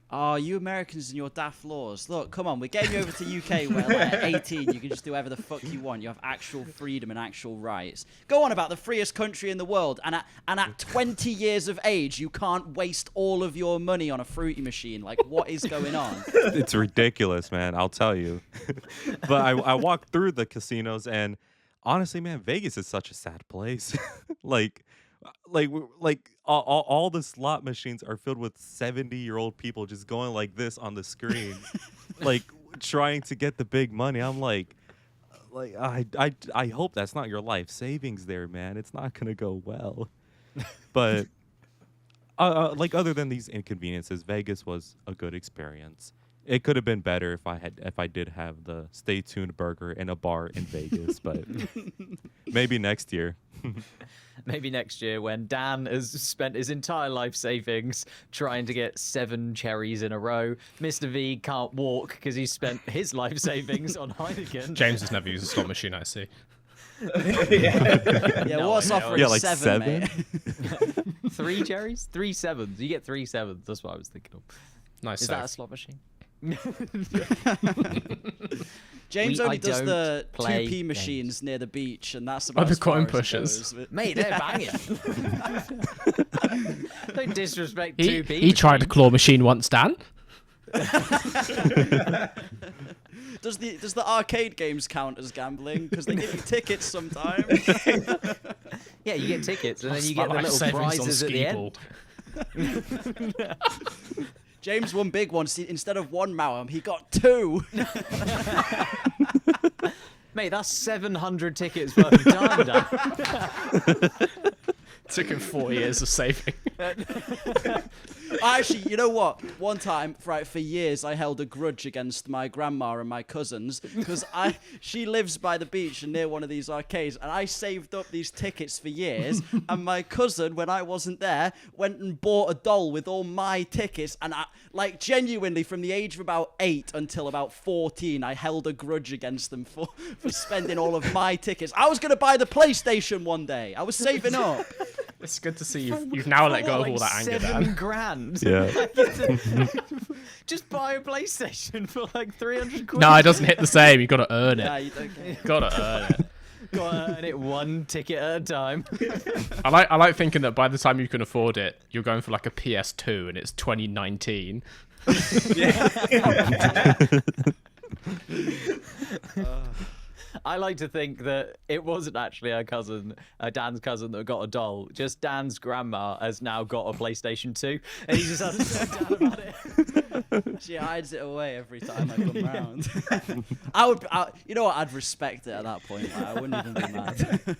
Oh, you Americans and your daft laws. Look, come on, we're getting you over to UK where like, at 18 you can just do whatever the fuck you want. You have actual freedom and actual rights. Go on about the freest country in the world, and at 20 years of age you can't waste all of your money on a fruity machine. Like, what is going on? It's ridiculous, man. I'll tell you. But I walked through the casinos, and honestly, man, Vegas is such a sad place. like all the slot machines are filled with 70-year-old people just going like this on the screen, like trying to get the big money. I'm like I hope that's not your life savings there, man. It's not gonna go well. But like other than these inconveniences, Vegas was a good experience. It could have been better if I did have the Stay Tuned burger in a bar in Vegas, but maybe next year. Maybe next year when Dan has spent his entire life savings trying to get 7 cherries in a row. Mr. V can't walk because he spent his life savings on Heineken. James has never used a slot machine, I see. Yeah, No, what's I know. offering Yeah, like 7, mate? 3 cherries? 3 sevens. You get 3 sevens. That's what I was thinking of. Nice Is save. that a slot machine? James I only does don't the play 2p machines near the beach, and that's about the as far coin as it pushers. goes. Mate, they're banging. Don't disrespect He 2p. tried a claw machine once, Dan. Does the arcade games count as gambling? Because they give you tickets sometimes. Yeah, you get tickets and then you Spent get the life little savings on prizes at the skee-ball. end. James won big one. See, instead of 1 Mauam, he got 2. Mate, that's 700 tickets worth of time, Dan. Took him 4 years of saving. Actually, you know what? One time, for years, I held a grudge against my grandma and my cousins because she lives by the beach and near one of these arcades, and I saved up these tickets for years. And my cousin, when I wasn't there, went and bought a doll with all my tickets, and like genuinely, from the age of about 8 until about 14, I held a grudge against them for spending all of my tickets. I was gonna buy the PlayStation one day. I was saving up. It's good to see you've now let go of all that anger, Dan. $7 grand. Yeah. Just buy a PlayStation for like 300 quid. No, it doesn't hit the same. You've got to earn Yeah, it. you don't care. Got to earn it. Gotta earn it 1 ticket at a time. I like thinking that by the time you can afford it, you're going for like a PS2 and it's 2019. I like to think that it wasn't actually her cousin, Dan's cousin, that got a doll. Just Dan's grandma has now got a PlayStation 2, and he just hasn't told Dan about it. She hides it away every time I come round. You know what? I'd respect it at that point. Like, I wouldn't even be mad.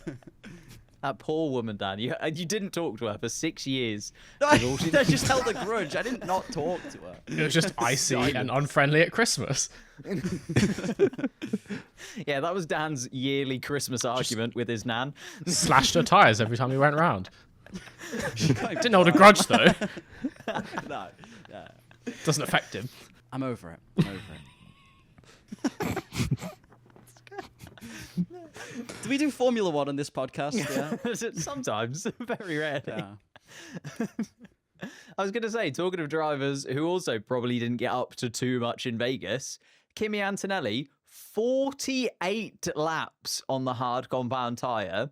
That poor woman, Dan. You didn't talk to her for 6 years. No, I just held a grudge. I didn't not talk to her. It was just icy and unfriendly at Christmas. Yeah, that was Dan's yearly Christmas argument with his nan. Slashed her tyres every time he went round. Didn't hold a grudge, though. No, yeah. Doesn't affect him. I'm over it. I'm over it. Do we do Formula One on this podcast? Yeah. Sometimes, very rarely. Yeah. I was going to say, talking of drivers who also probably didn't get up to too much in Vegas, Kimi Antonelli, 48 laps on the hard compound tyre.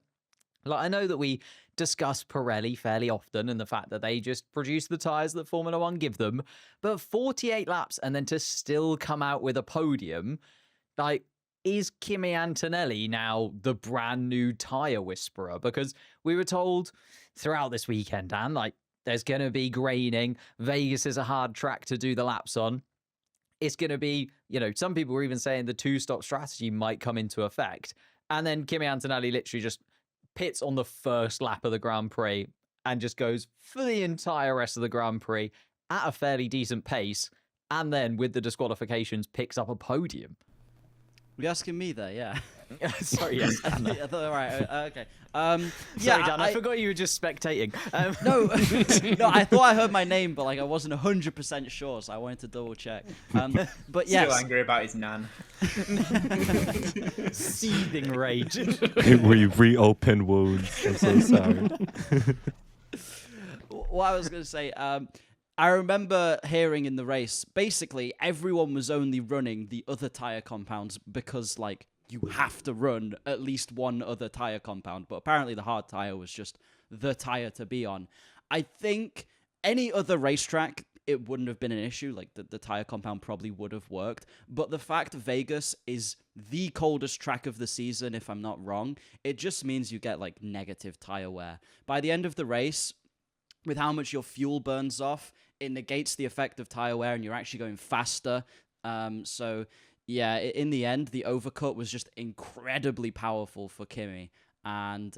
Like, I know that we discuss Pirelli fairly often and the fact that they just produce the tyres that Formula One give them, but 48 laps and then to still come out with a podium, like, is Kimi Antonelli now the brand new tyre whisperer? Because we were told throughout this weekend, Dan, like, there's going to be graining. Vegas is a hard track to do the laps on. It's going to be, some people were even saying the two-stop strategy might come into effect. And then Kimi Antonelli literally just pits on the first lap of the Grand Prix and just goes for the entire rest of the Grand Prix at a fairly decent pace. And then with the disqualifications, picks up a podium. Were you asking me there? Yeah. Sorry, yes. Yeah, all right. Okay. Sorry, Dan, I forgot you were just spectating. No, no, I thought I heard my name, but I wasn't 100% sure, so I wanted to double check. But yes. Still angry about his nan. Seething rage. We reopen wounds. I'm so sorry. What I was going to say, I remember hearing in the race, basically everyone was only running the other tyre compounds because, you have to run at least one other tyre compound. But apparently the hard tyre was just the tyre to be on. I think any other racetrack, it wouldn't have been an issue. The tyre compound probably would have worked. But the fact Vegas is the coldest track of the season, if I'm not wrong, it just means you get, negative tyre wear. By the end of the race, with how much your fuel burns off, it negates the effect of tyre wear and you're actually going faster. So, yeah, in the end, the overcut was just incredibly powerful for Kimi. And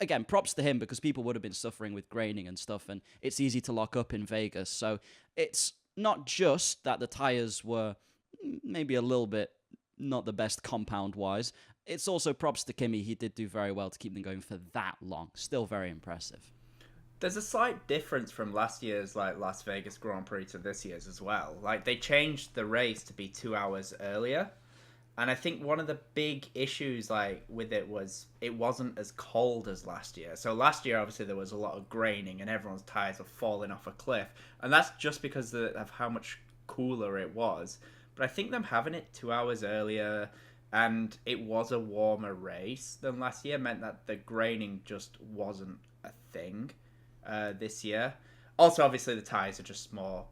again, props to him because people would have been suffering with graining and stuff, and it's easy to lock up in Vegas. So it's not just that the tyres were maybe a little bit not the best compound-wise. It's also props to Kimi. He did do very well to keep them going for that long. Still very impressive. There's a slight difference from last year's Las Vegas Grand Prix to this year's as well. They changed the race to be 2 hours earlier. And I think one of the big issues with it was it wasn't as cold as last year. So last year, obviously, there was a lot of graining and everyone's tyres were falling off a cliff. And that's just because of how much cooler it was. But I think them having it 2 hours earlier and it was a warmer race than last year meant that the graining just wasn't a thing. This year. Also, obviously, the tyres are just more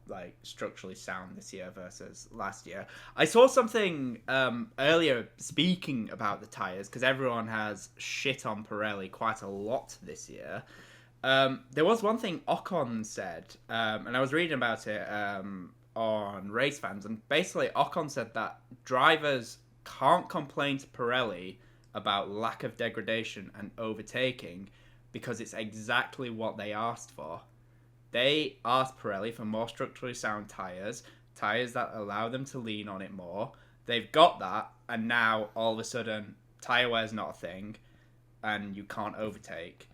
structurally sound this year versus last year. I saw something earlier speaking about the tyres because everyone has shit on Pirelli quite a lot this year. There was one thing Ocon said, and I was reading about it on Race Fans, and basically Ocon said that drivers can't complain to Pirelli about lack of degradation and overtaking because it's exactly what they asked for. They asked Pirelli for more structurally sound tyres that allow them to lean on it more. They've got that, and now all of a sudden, tyre wear's not a thing, and you can't overtake.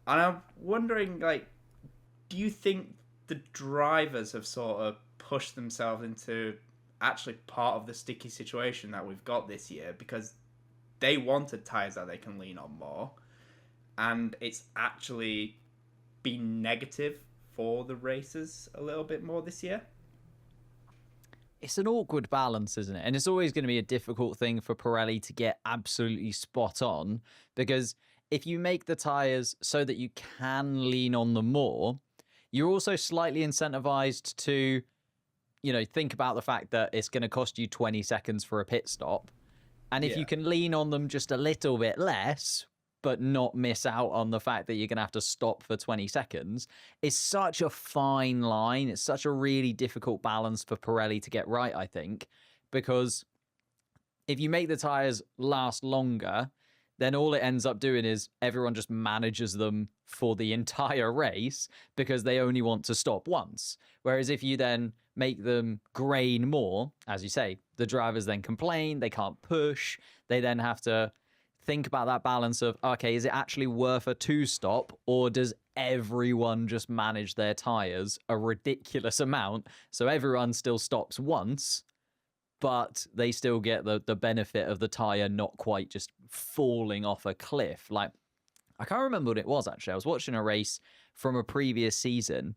And I'm wondering, do you think the drivers have sort of pushed themselves into actually part of the sticky situation that we've got this year because they wanted tyres that they can lean on more? And it's actually been negative for the racers a little bit more this year. It's an awkward balance, isn't it? And it's always going to be a difficult thing for Pirelli to get absolutely spot on because if you make the tyres so that you can lean on them more, you're also slightly incentivized to, think about the fact that it's going to cost you 20 seconds for a pit stop. And if you can lean on them just a little bit less, but not miss out on the fact that you're going to have to stop for 20 seconds, it's such a fine line. It's such a really difficult balance for Pirelli to get right, I think, because if you make the tires last longer, then all it ends up doing is everyone just manages them for the entire race because they only want to stop once. Whereas if you then make them grain more, as you say, the drivers then complain, they can't push, they then have to think about that balance of, okay, is it actually worth a 2-stop, or does everyone just manage their tires a ridiculous amount so everyone still stops once, but they still get the benefit of the tire not quite just falling off a cliff? Like, I can't remember what it was, actually. I was watching a race from a previous season,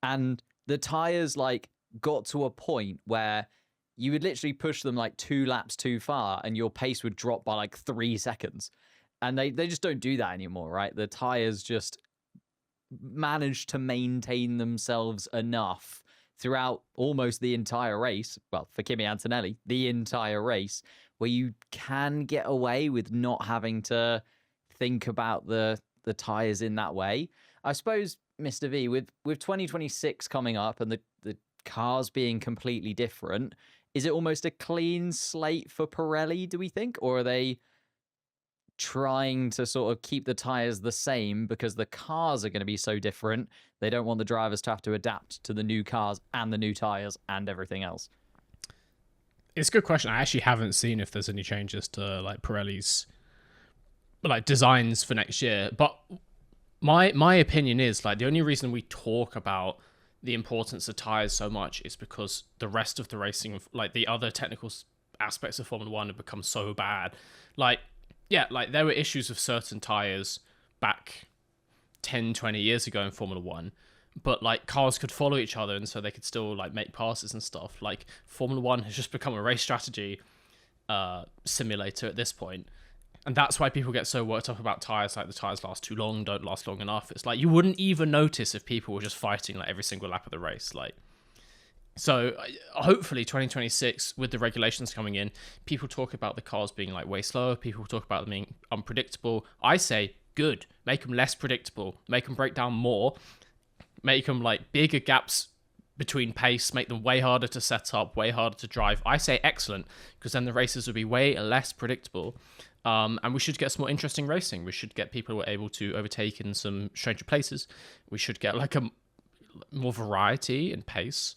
and the tires like got to a point where you would literally push them like 2 laps too far and your pace would drop by like 3 seconds. And they just don't do that anymore, right? The tires just manage to maintain themselves enough throughout almost the entire race. Well, for Kimi Antonelli, the entire race, where you can get away with not having to think about the tires in that way. I suppose, Mr. V, with 2026 coming up and the cars being completely different, is it almost a clean slate for Pirelli, do we think? Or are they trying to sort of keep the tires the same because the cars are going to be so different? They don't want the drivers to have to adapt to the new cars and the new tires and everything else. It's a good question. I actually haven't seen if there's any changes to like Pirelli's like designs for next year. But my opinion is like the only reason we talk about the importance of tires so much is because the rest of the racing, like the other technical aspects of Formula 1, have become so bad. Like, yeah, like there were issues with certain tires back 10, 20 years ago in Formula 1, but like cars could follow each other and so they could still like make passes and stuff. Like Formula 1 has just become a race strategy simulator at this point. And that's why people get so worked up about tires, like the tires last too long, don't last long enough. It's like you wouldn't even notice if people were just fighting like every single lap of the race. Like, so hopefully 2026, with the regulations coming in, people talk about the cars being like way slower. People talk about them being unpredictable. I say, good, make them less predictable, make them break down more, make them like bigger gaps between pace, make them way harder to set up, way harder to drive. I say excellent, because then the races would be way less predictable. And we should get some more interesting racing. We should get people who are able to overtake in some stranger places. We should get like a more variety in pace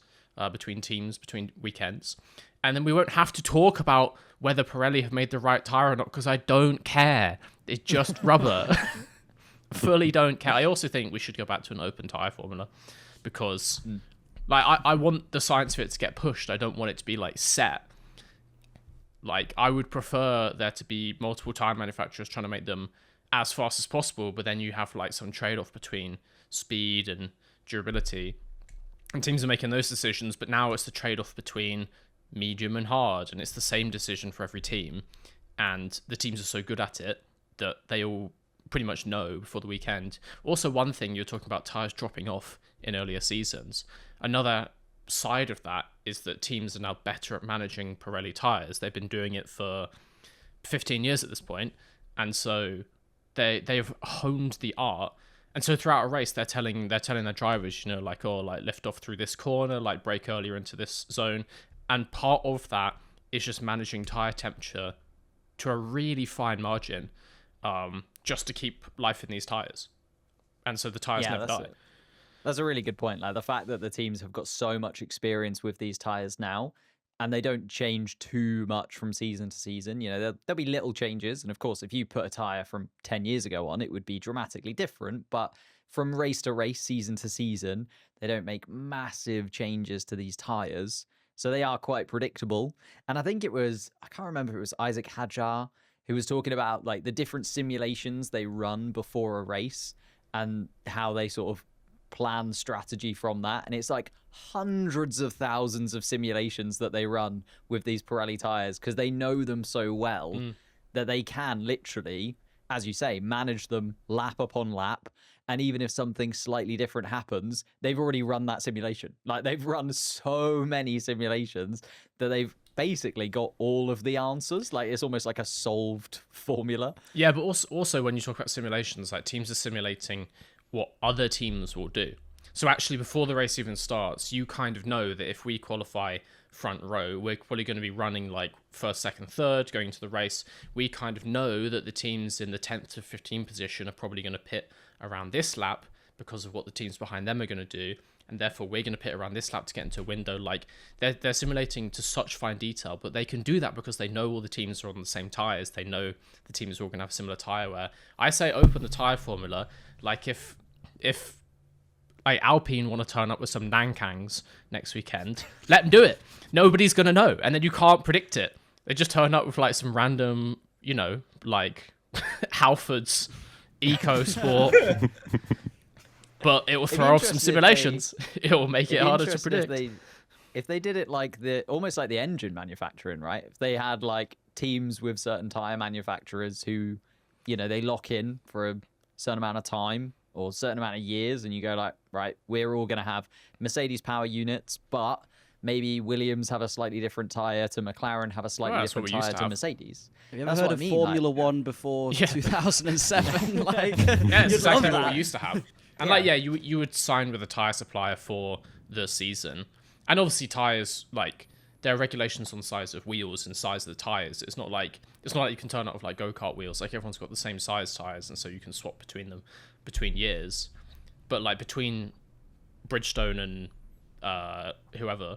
between teams, between weekends. And then we won't have to talk about whether Pirelli have made the right tyre or not, because I don't care. It's just rubber. Fully don't care. I also think we should go back to an open tyre formula, because like I want the science of it to get pushed. I don't want it to be like set. Like, I would prefer there to be multiple tyre manufacturers trying to make them as fast as possible, but then you have like some trade-off between speed and durability. And teams are making those decisions, but now it's the trade-off between medium and hard, and it's the same decision for every team. And the teams are so good at it that they all pretty much know before the weekend. Also, one thing, you're talking about tyres dropping off in earlier seasons. Another side of that is that teams are now better at managing Pirelli tires. They've been doing it for 15 years at this point, and so they've honed the art. And so throughout a race, they're telling their drivers, you know, like, oh, like lift off through this corner, like brake earlier into this zone. And part of that is just managing tire temperature to a really fine margin, just to keep life in these tires. And so the tires never die. That's a really good point. Like the fact that the teams have got so much experience with these tires now, and they don't change too much from season to season. You know, there'll be little changes. And of course, if you put a tire from 10 years ago on, it would be dramatically different. But from race to race, season to season, they don't make massive changes to these tires. So they are quite predictable. And I think I can't remember if it was Isaac Hadjar who was talking about like the different simulations they run before a race and how they sort of plan strategy from that. And it's like hundreds of thousands of simulations that they run with these Pirelli tires, because they know them so well that they can literally, as you say, manage them lap upon lap. And even if something slightly different happens, they've already run that simulation. Like they've run so many simulations that they've basically got all of the answers. Like, it's almost like a solved formula. Yeah, but also when you talk about simulations, like teams are simulating what other teams will do. So actually, before the race even starts, you kind of know that if we qualify front row, we're probably going to be running like first, second, third going into the race. We kind of know that the teams in the 10th to 15th position are probably going to pit around this lap because of what the teams behind them are going to do. And therefore, we're going to pit around this lap to get into a window. Like, they're simulating to such fine detail, but they can do that because they know all the teams are on the same tyres. They know the teams are all going to have similar tyre wear. I say open the tyre formula. Like, if like Alpine want to turn up with some Nankangs next weekend, let them do it. Nobody's going to know. And then you can't predict it. They just turn up with like some random, you know, like Halford's Eco Sport. But it will throw off some simulations. It will make it harder to predict. If they did it like almost like the engine manufacturing, right? If they had like teams with certain tire manufacturers who, you know, they lock in for a certain amount of time or a certain amount of years, and you go like, right, we're all going to have Mercedes power units, but maybe Williams have a slightly different tire to McLaren, have a slightly different tire to Mercedes. Have you ever heard of Formula One before 2007? Like, yeah, it's exactly what we used to have. And like, yeah, you would sign with a tire supplier for the season, and obviously tires, like, there are regulations on the size of wheels and size of the tires. It's not like you can turn up with like go-kart wheels. Like, everyone's got the same size tires, and so you can swap between them between years. But like between Bridgestone and whoever,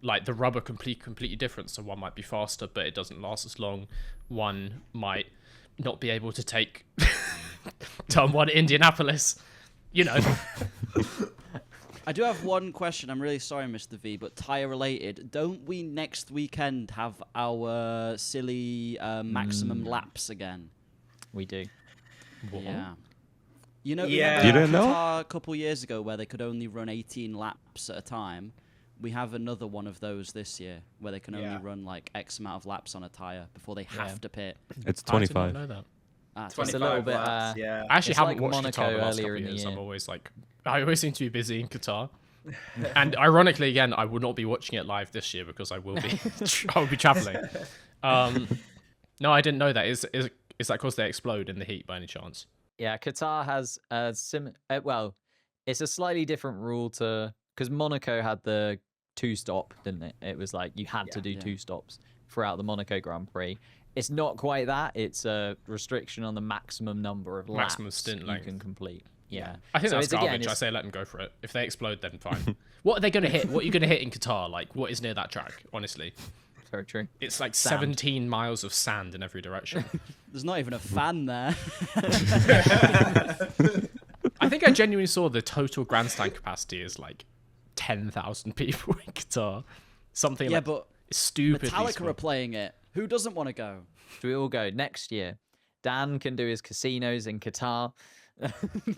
like the rubber completely different. So one might be faster, but it doesn't last as long. One might not be able to take turn one Indianapolis. You know. I do have one question. I'm really sorry, Mr. V, but tire related. Don't we next weekend have our silly maximum laps again? We do. What? Yeah. You know, Yeah. You didn't know? Qatar a couple years ago where they could only run 18 laps at a time. We have another one of those this year where they can only run like X amount of laps on a tire before they have to pit. It's I did not 25. know that. It's a little bit. laps, yeah. I actually It's haven't like watched Monaco Qatar the last earlier couple of in the years. year. I'm always like, I always seem to be busy in Qatar. And ironically, again, I will not be watching it live this year because I will be I will be traveling. No, I didn't know that. Is that because they explode in the heat by any chance? Yeah, Qatar has well, it's a slightly different rule to because Monaco had the 2-stop, didn't it? It was like you had to do 2 stops throughout the Monaco Grand Prix. It's not quite that. It's a restriction on the maximum number of laps Maximum stint you length. can complete. Yeah. I think So that's it's, again, garbage. I it's- say let them go for it. If they explode, then fine. What are they going to hit? What are you going to hit in Qatar? Like, what is near that track? Honestly, Very true. it's like Sand. 17 miles of sand in every direction. There's not even a fan there. I think I genuinely saw the total grandstand capacity is like 10,000 people in Qatar. Something Yeah, like but stupidly Metallica small. are playing it. Who doesn't want to go? Should we all go next year? Dan can do his casinos in Qatar.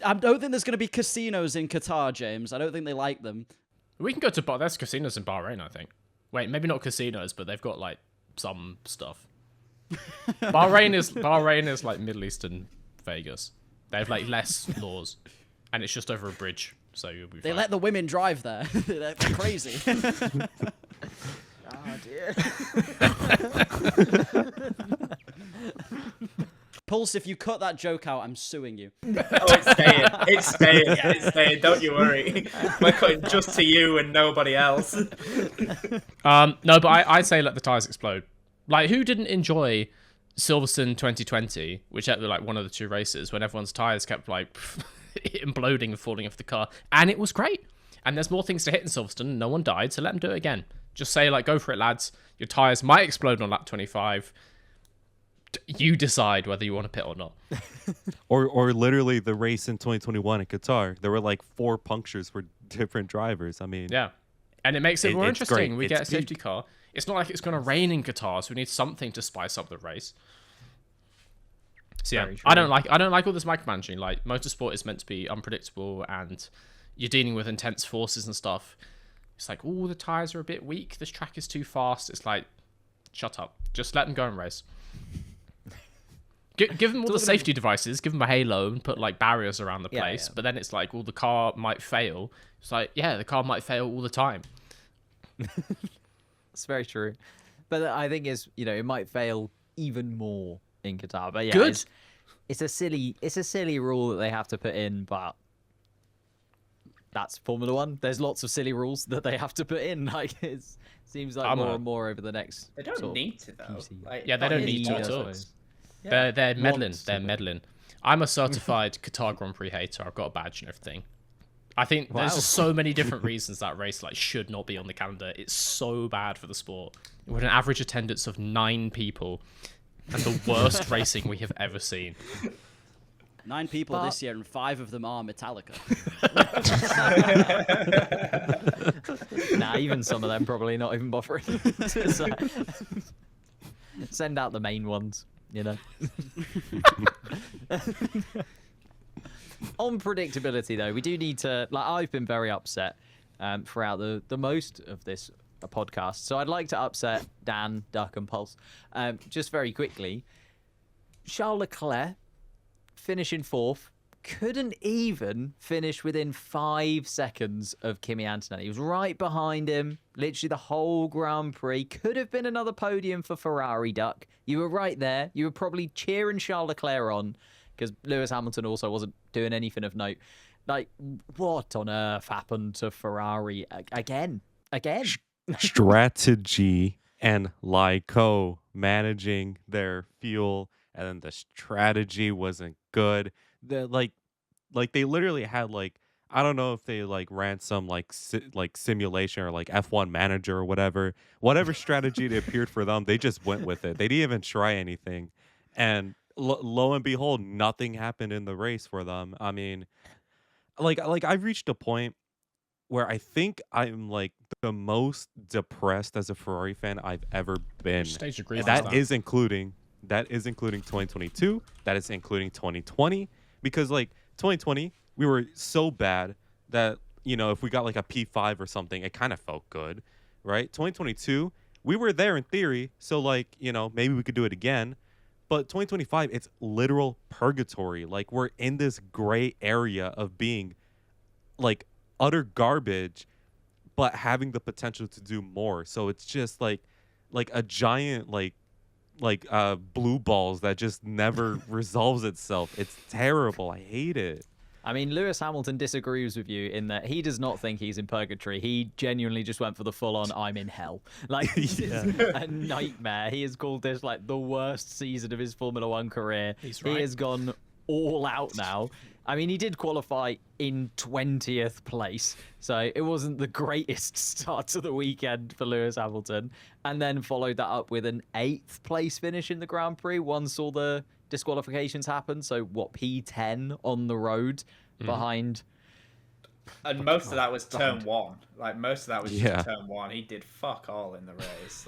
I don't think there's going to be casinos in Qatar, James. I don't think they like them. We can go to there's casinos in Bahrain, I think. Wait, maybe not casinos, but they've got like some stuff. Bahrain is like Middle Eastern Vegas. They have like less laws, and it's just over a bridge, so you'll be They fine. let the women drive there. They're crazy. Oh dear. Pulse, if you cut that joke out, I'm suing you. Oh, it's staying. It's staying. It's staying. Don't you worry. We're cutting just to you and nobody else. No, but I say let the tires explode. Like, who didn't enjoy Silverstone 2020, whichever, like one of the 2 races, when everyone's tires kept like imploding and falling off the car, and it was great. And there's more things to hit in Silverstone, and no one died, so let them do it again. Just say like, go for it, lads. Your tires might explode on lap 25. You decide whether you want to pit or not. Or literally the race in 2021 in Qatar. There were like 4 punctures for different drivers. I mean, Yeah. And it makes it more it's interesting. great. We get a It's safety peak. car. It's not like it's going to rain in Qatar, so we need something to spice up the race. So yeah, Very I true. don't like all this micromanaging. Like, motorsport is meant to be unpredictable, and you're dealing with intense forces and stuff. It's like, oh, the tires are a bit weak. This track is too fast. It's like, shut up. Just let them go and race. Give them all the safety devices. Give them a halo and put like barriers around the Yeah, place. yeah. But then it's like, well, the car might fail. It's like, yeah, the car might fail all the time. It's very true. But I think it might fail even more in Qatar. But yeah, Good. it's a silly rule that they have to put in, but that's Formula One. There's lots of silly rules that they have to put in. Like it seems like more and more over the next. They don't need to though. Like, Yeah, they don't need to at all. They're meddling. They're meddling. I'm a certified Qatar Grand Prix hater. I've got a badge and everything. I think there's just so many different reasons that race should not be on the calendar. It's so bad for the sport. With an average attendance of 9 people and the worst racing we have ever seen. 9 people this year, and 5 of them are Metallica. Nah, even some of them probably not even bothering. Send out the main ones, On predictability, though, we do need to. I've been very upset throughout the most of this podcast, so I'd like to upset Dan, Duck, and Pulse. Just very quickly, Charles Leclerc finishing 4th, couldn't even finish within 5 seconds of Kimi Antonelli. He was right behind him, literally the whole Grand Prix. Could have been another podium for Ferrari, Duck. You were right there. You were probably cheering Charles Leclerc on because Lewis Hamilton also wasn't doing anything of note. What on earth happened to Ferrari again? Strategy and Lyco managing their fuel, and then the strategy wasn't good. They literally had I don't know if they ran some simulation or F1 manager or whatever strategy that appeared for them. They just went with it. They didn't even try anything, and lo and behold, nothing happened in the race for them. I mean, I've reached a point where I think I'm the most depressed as a Ferrari fan I've ever been. Stage agrees. That is including 2022. That is including 2020, because 2020 we were so bad that if we got a P5 or something, it kind of felt good, right? 2022 we were there in theory, so maybe we could do it again. But 2025, it's literal purgatory. We're in this gray area of being utter garbage, but having the potential to do more. So it's just like a giant blue balls that just never resolves itself. It's terrible. I hate it. I mean, Lewis Hamilton disagrees with you in that he does not think he's in purgatory. He genuinely just went for the full-on I'm in hell. This is a nightmare. He has called this the worst season of his Formula One career. He's right. He has gone all out now. I mean, he did qualify in 20th place, so it wasn't the greatest start to the weekend for Lewis Hamilton, and then followed that up with an 8th place finish in the Grand Prix once all the disqualifications happened. So P10 on the road behind, and most of that was turn 1. Most of that was just turn 1. He did fuck all in the race.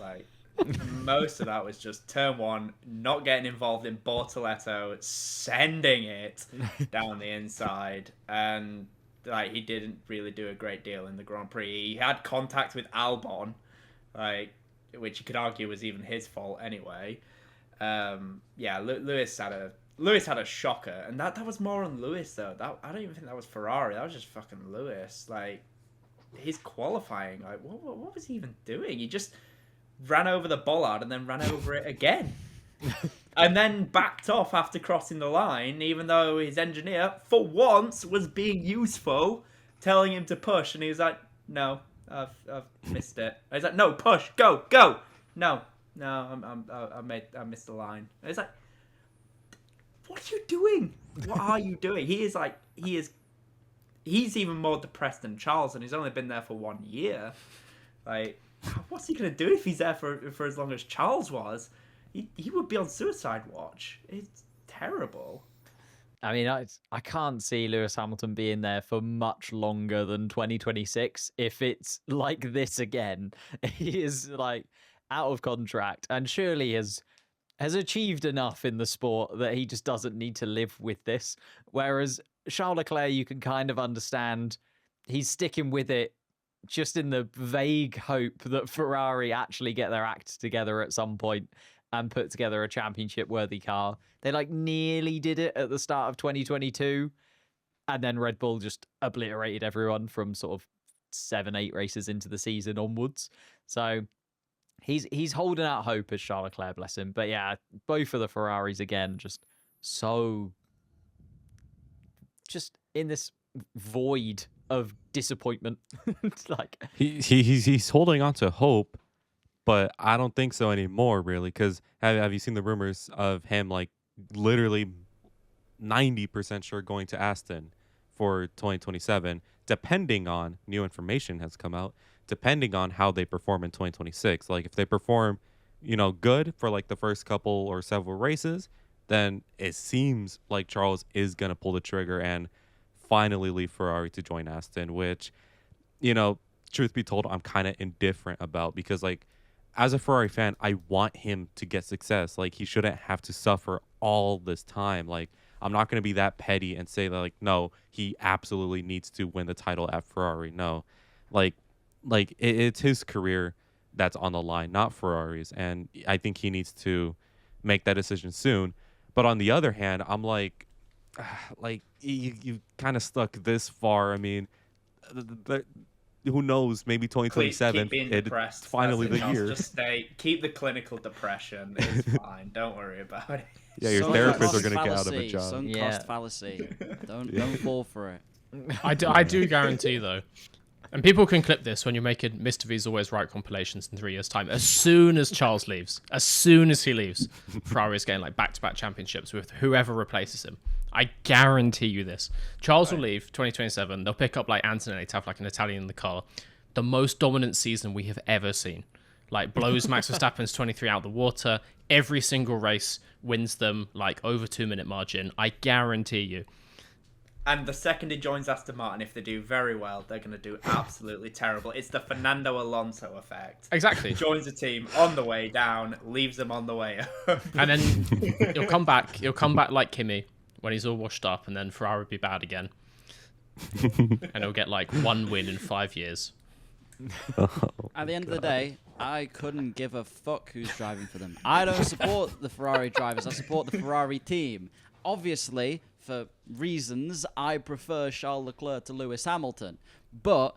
Most of that was just turn 1, not getting involved in Bortoletto, sending it down the inside, and he didn't really do a great deal in the Grand Prix. He had contact with Albon, which you could argue was even his fault anyway. Lewis had a shocker, and that was more on Lewis though. I don't even think that was Ferrari. That was just fucking Lewis. His qualifying, what was he even doing? He just ran over the bollard and then ran over it again, and then backed off after crossing the line, even though his engineer for once was being useful, telling him to push, and he was like, "No, I've missed it." And he's like, "No, push, go, no." I missed the line. And it's what are you doing? What are you doing? He's even more depressed than Charles, and he's only been there for 1 year. What's he gonna do if he's there for as long as Charles was? He would be on suicide watch. It's terrible. I mean, I can't see Lewis Hamilton being there for much longer than 2026 if it's like this again. He is out of contract, and surely has achieved enough in the sport that he just doesn't need to live with this. Whereas Charles Leclerc, you can kind of understand he's sticking with it just in the vague hope that Ferrari actually get their act together at some point and put together a championship-worthy car. They nearly did it at the start of 2022, and then Red Bull just obliterated everyone from sort of 7-8 races into the season onwards. So He's holding out hope as Charles Leclerc, bless him. But yeah, both of the Ferraris again, just in this void of disappointment. It's like He's holding on to hope, but I don't think so anymore, really. Because have you seen the rumors of him like literally 90% sure going to Aston for 2027, depending on new information has come out, depending on how they perform in 2026. Like if they perform, good for like the first couple or several races, then it seems like Charles is going to pull the trigger and finally leave Ferrari to join Aston, which, truth be told, I'm kind of indifferent about because, like, as a Ferrari fan, I want him to get success. Like, he shouldn't have to suffer all this time. Like, I'm not going to be that petty and say that, like, no, he absolutely needs to win the title at Ferrari. No, it's his career that's on the line, not Ferrari's. And I think he needs to make that decision soon. But on the other hand, I'm like you kind of stuck this far. I mean, who knows? Maybe 2027. Keep being it's depressed. finally the Charles. year. Just keep the clinical depression. It's fine. Don't worry about it. Yeah, your Sunk therapists cost are going to get out of a fallacy, job. Sunk cost fallacy. Don't fall for it. I do guarantee, though, and people can clip this when you're making Mr. V's Always Right compilations in 3 years' time. As soon as Charles leaves, Ferrari is getting like back-to-back championships with whoever replaces him. I guarantee you this. Charles will leave 2027. They'll pick up like Antonelli to have like an Italian in the car. The most dominant season we have ever seen. Like blows Max Verstappen's 23 out of the water. Every single race wins them like over 2-minute margin. I guarantee you. And the second he joins Aston Martin, if they do very well, they're going to do absolutely terrible. It's the Fernando Alonso effect. Exactly. Joins a team on the way down, leaves them on the way up. And then he'll come back like Kimi when he's all washed up, and then Ferrari will be bad again. And he'll get like 1 win in 5 years. At the end of the day, I couldn't give a fuck who's driving for them. I don't support the Ferrari drivers. I support the Ferrari team. Obviously, for reasons, I prefer Charles Leclerc to Lewis Hamilton. But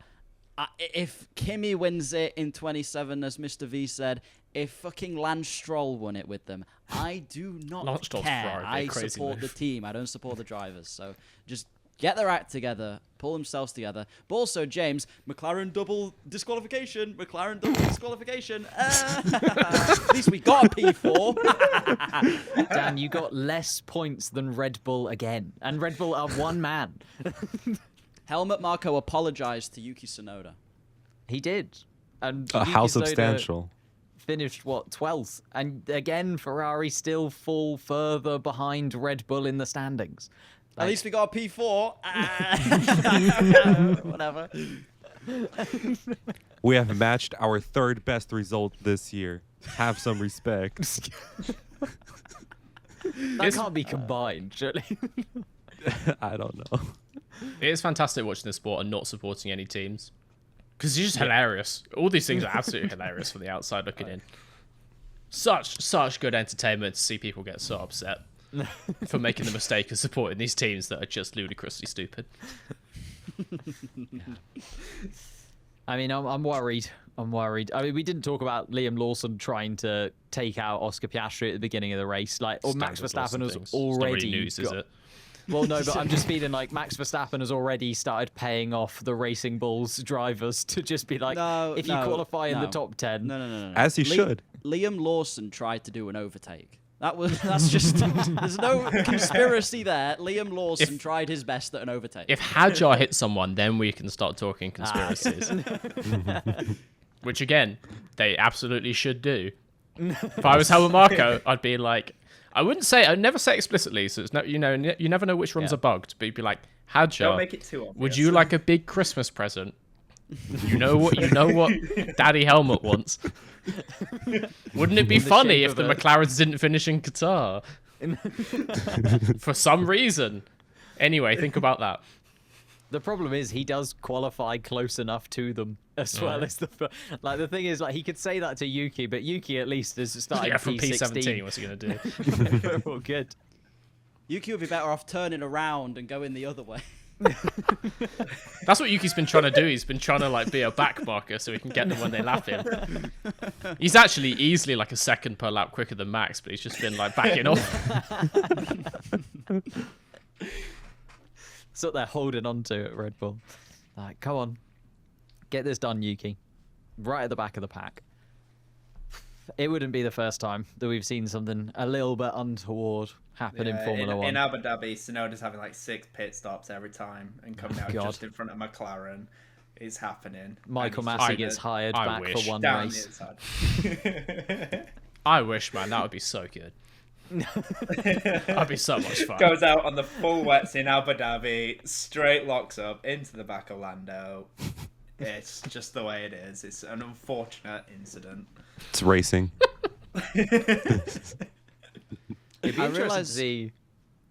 if Kimi wins it in 27, as Mr. V said, if fucking Lance Stroll won it with them, I do not Lance Stroll's care. Ferrari, I crazy support move. the team. I don't support the drivers. So just get their act together, pull themselves together. But also, James, McLaren double disqualification. At least we got a P4. Dan, you got less points than Red Bull again, and Red Bull are one man. Helmut Marko apologized to Yuki Tsunoda. He did, and How Yuki Tsunoda substantial. finished 12th, and again Ferrari still fall further behind Red Bull in the standings. At least we got a P4. Whatever. We have matched our third best result this year. Have some respect. That can't be combined, surely. I don't know. It is fantastic watching this sport and not supporting any teams. Because it's just hilarious. All these things are absolutely hilarious from the outside looking in. Such good entertainment to see people get so upset for making the mistake of supporting these teams that are just ludicrously stupid. I mean, I'm worried. I mean, we didn't talk about Liam Lawson trying to take out Oscar Piastri at the beginning of the race. Like, or Max Standard Verstappen Lawson has things. already It's not really news, is it? Well, no, but I'm just feeling like Max Verstappen has already started paying off the Racing Bulls drivers to just be like, if you qualify in the top 10. No. As he should. Liam Lawson tried to do an overtake. That's just, there's no conspiracy there. Liam Lawson tried his best at an overtake. If Hadjar hits someone, then we can start talking conspiracies. Which, again, they absolutely should do. If I was Helmut Marko, I'd be like, I'd never say explicitly, so it's no, you never know which ones are bugged, but you'd be like, Don't Hadjar, make it too obvious. would you like a big Christmas present? You know what Daddy Helmut wants. Wouldn't it be funny if the McLarens didn't finish in Qatar? For some reason. Anyway, think about that. The problem is he does qualify close enough to them as well as the thing is, like, he could say that to Yuki, but Yuki at least is starting From P16. P17, what's he going to do? We're all good. Yuki would be better off turning around and going the other way. That's what Yuki's been trying to do. He's been trying to like be a backmarker so he can get them when they lap him. He's actually easily like a second per lap quicker than Max, but he's just been like backing off. So they're holding on to at Red Bull. Like, come on, get this done, Yuki. Right at the back of the pack. It wouldn't be the first time that we've seen something a little bit untoward happen in Formula One. In Abu Dhabi, Tsunoda's having like 6 pit stops every time and coming out just in front of McLaren. It's happening. Michael Massey gets hired back for one race. I wish, man. That would be so good. That'd be so much fun. Goes out on the full wets in Abu Dhabi, straight locks up into the back of Lando. It's just the way it is. It's an unfortunate incident. It's racing. It'd be interesting to see.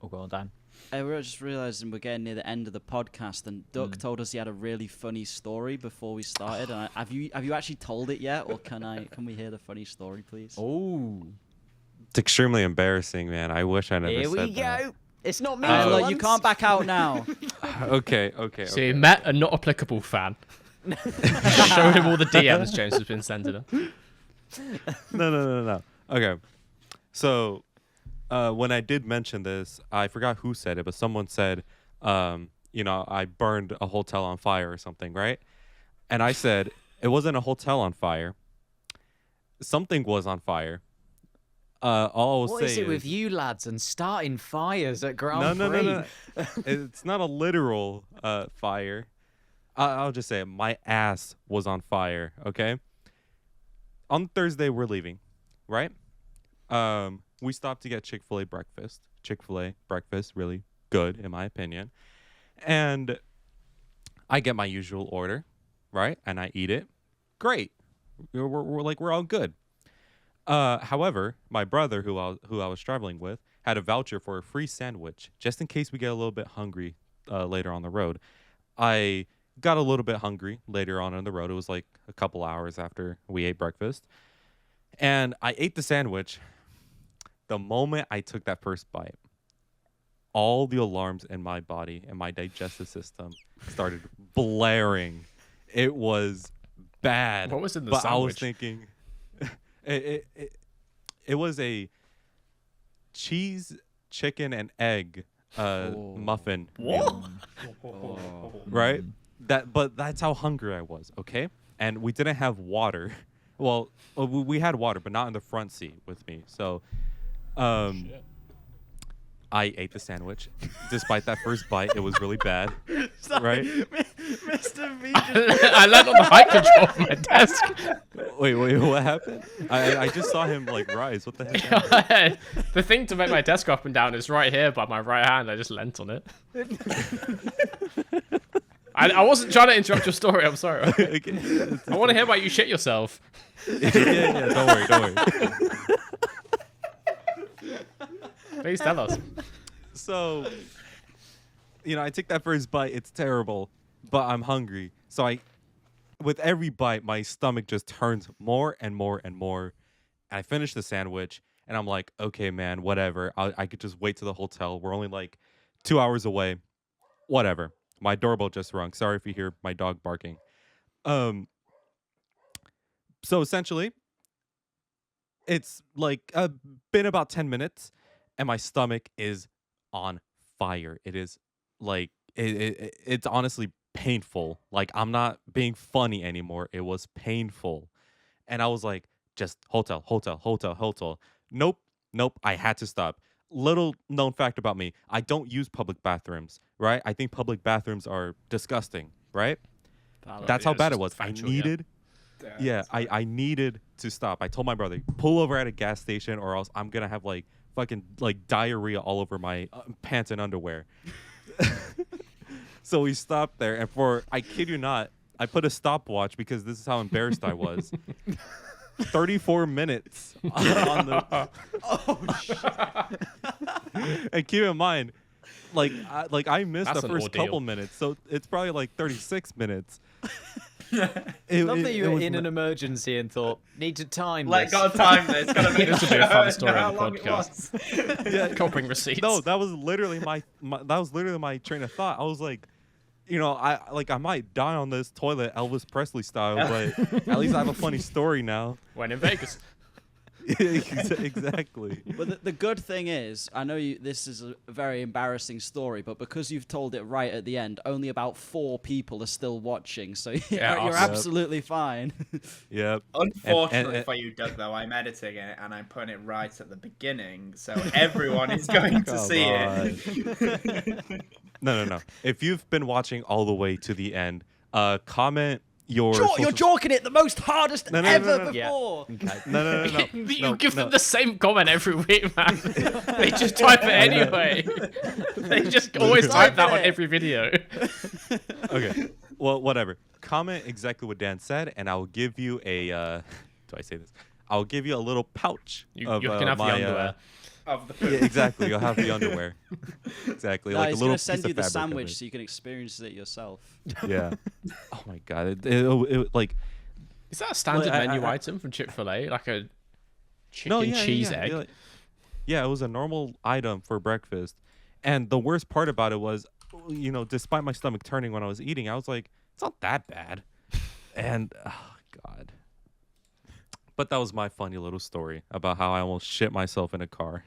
Oh, go on, Dan. I was just realizing we're getting near the end of the podcast, and Duck told us he had a really funny story before we started. And have you actually told it yet, or can we hear the funny story, please? Oh, It's extremely embarrassing, man. I wish I never here we said go. that. It's not me. Look, you can't back out now. Okay. So he met a not applicable fan. Showed him all the DMs James has been sending him. No. Okay. So, when I did mention this, I forgot who said it, but someone said, I burned a hotel on fire or something, right? And I said, it wasn't a hotel on fire. Something was on fire. All I will What say is it with you lads and starting fires at Grand No. Prix? It's not a literal fire. I'll just say it. My ass was on fire, okay? On Thursday, we're leaving, right? We stopped to get Chick-fil-A breakfast. Chick-fil-A breakfast, really good, in my opinion. And I get my usual order, right? And I eat it. Great. We're all good. However, my brother, who I was traveling with, had a voucher for a free sandwich, just in case we get a little bit hungry later on the road. I got a little bit hungry later on the road. It was like a couple hours after we ate breakfast. And I ate the sandwich. The moment I took that first bite, all the alarms in my body and my digestive system started blaring. It was bad. What was in the but sandwich? I was thinking... It was a cheese, chicken, and egg muffin. What? Right? But that's how hungry I was, okay? And we didn't have water. Well, we had water, but not in the front seat with me. So I ate the sandwich. Despite that first bite, it was really bad. Right? Mr. V I landed on the height control of my desk. Wait, what happened? I just saw him like rise. What the heck happened? The thing to make my desk up and down is right here by my right hand. I just leant on it. I wasn't trying to interrupt your story. I'm sorry. I want to hear about you shit yourself. Yeah. Don't worry. Please tell us. So, I take that first bite. It's terrible, but I'm hungry. So with every bite, my stomach just turns more and more and more. And I finish the sandwich, and I'm like, okay, man, whatever. I could just wait to the hotel. We're only like 2 hours away. Whatever. My doorbell just rung. Sorry if you hear my dog barking. So essentially, it's like been about 10 minutes, and my stomach is on fire. It is like it's honestly painful. Like, I'm not being funny anymore. It was painful. And I was like, just hotel. Nope. I had to stop. Little known fact about me, I don't use public bathrooms, right? I think public bathrooms are disgusting, right? That's how bad it was. Factual, I needed to stop. I told my brother, pull over at a gas station or else I'm going to have like fucking like diarrhea all over my pants and underwear. So we stopped there, and I kid you not, I put a stopwatch because this is how embarrassed I was. 34 minutes on the. Oh shit! And keep in mind, I missed That's the an first ordeal. couple minutes, so it's probably like 36 minutes. Love that you were in an emergency and thought, need to time this. Gotta time this. Gotta make This would be a fun story how on the long it podcast. was. Yeah, Copying receipts. no, that was literally my train of thought. I was like, I might die on this toilet Elvis Presley style, but at least I have a funny story now. When in Vegas. Exactly. But the good thing is, I know this is a very embarrassing story, but because you've told it right at the end, only about 4 people are still watching, so you're awesome. absolutely fine. Yep. Unfortunately for you, Doug, though, I'm editing it and I'm putting it right at the beginning, so everyone is going to see it. No. If you've been watching all the way to the end, comment your. You're joking it the most hardest ever before. Okay. No. You give them the same comment every week, man. They just type it anyway. They just always type that on every video. Okay. Well, whatever. Comment exactly what Dan said, and I will give you a. Do I say this? I'll give you a little pouch. You of, can have the underwear. Of the Yeah, exactly. You'll have the underwear. Exactly. No, Like a he's little gonna send piece you of the fabric of sandwich it. so you can experience it yourself. Yeah. Oh my god. It like. Is that a standard Well, menu item from Chick-fil-A? Like a chicken No, yeah, cheese yeah, egg? Yeah, it was a normal item for breakfast. And the worst part about it was, despite my stomach turning when I was eating, I was like, it's not that bad. And, oh, God. But that was my funny little story about how I almost shit myself in a car.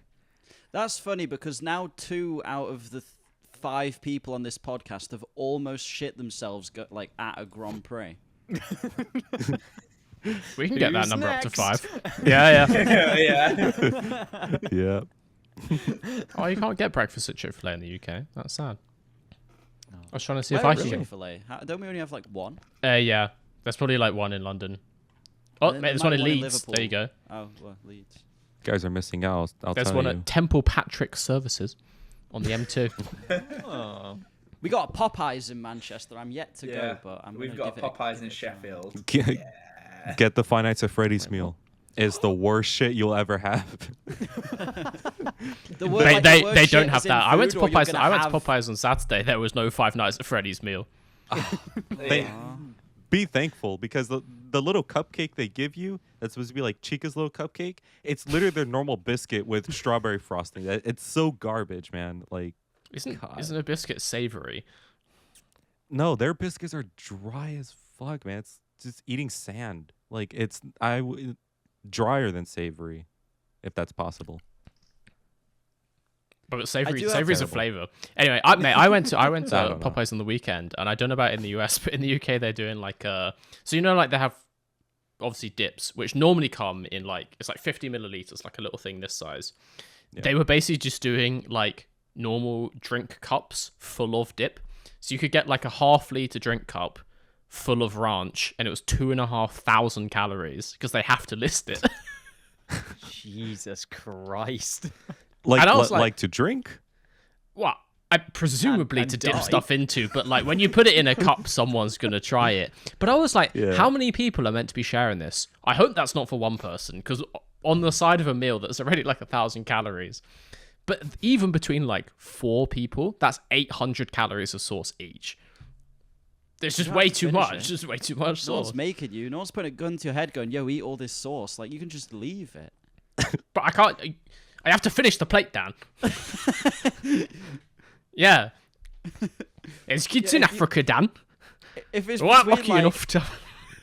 That's funny because now 2 out of the 5 people on this podcast have almost shit themselves at a Grand Prix. We can get that Who's number up to next? 5. Yeah. yeah. Yeah. Oh, you can't get breakfast at Chick-fil-A in the UK. That's sad. I was trying to see if Where I is can. Chick-fil-A? Don't we only have one? Yeah, there's probably like one in London. Oh, There there's might one in be one in Leeds. There you go. Oh, well, Leeds. You guys are missing out. I'll There's tell one you. at Temple Patrick Services on the M2. Oh. We got a Popeyes in Manchester. I'm yet to go, but We've gonna got give it a- Popeyes give in it a try. Sheffield. Get the Five Nights at Freddy's meal. It's the worst shit you'll ever have. The word, They like, the word they shit don't have is in that. I went to food, or you're Popeyes. gonna I went to have- Popeyes on Saturday. There was no Five Nights at Freddy's meal. Be thankful because the little cupcake they give you that's supposed to be like Chica's little cupcake, it's literally their normal biscuit with strawberry frosting. It's so garbage, man. Like, Isn't God. a biscuit savory? no, their biscuits are dry as fuck, man. It's just eating sand. Like, drier than savory, if that's possible. But savory, do have savory's a terrible. flavor. Anyway, I went to I don't know. Popeyes on the weekend, and I don't know about in the US, but in the UK they're doing like so like they have obviously dips, which normally come in it's like 50 milliliters, like a little thing this size. Yeah. They were basically just doing like normal drink cups full of dip, so you could get like a half-liter drink cup full of ranch, and it was 2,500 calories because they have to list it. Jesus Christ. Like, And I was like to drink? What? I presumably And to dip die. stuff into, but like when you put it in a cup, someone's gonna try it. But I was like, Yeah. how many people are meant to be sharing this? I hope that's not for one person, because on the side of a meal that's already like 1,000 calories. But even between like 4 people, that's 800 calories of sauce each. There's just You way have to too finish much. it. Just way too much No one's sauce. making you. No one's putting a gun to your head going, yo, eat all this sauce. Like, you can just leave it. But I can't. I have to finish the plate, Dan. Yeah. There's kids in if you- Africa, Dan. If it's Who aren't between, lucky like, enough to.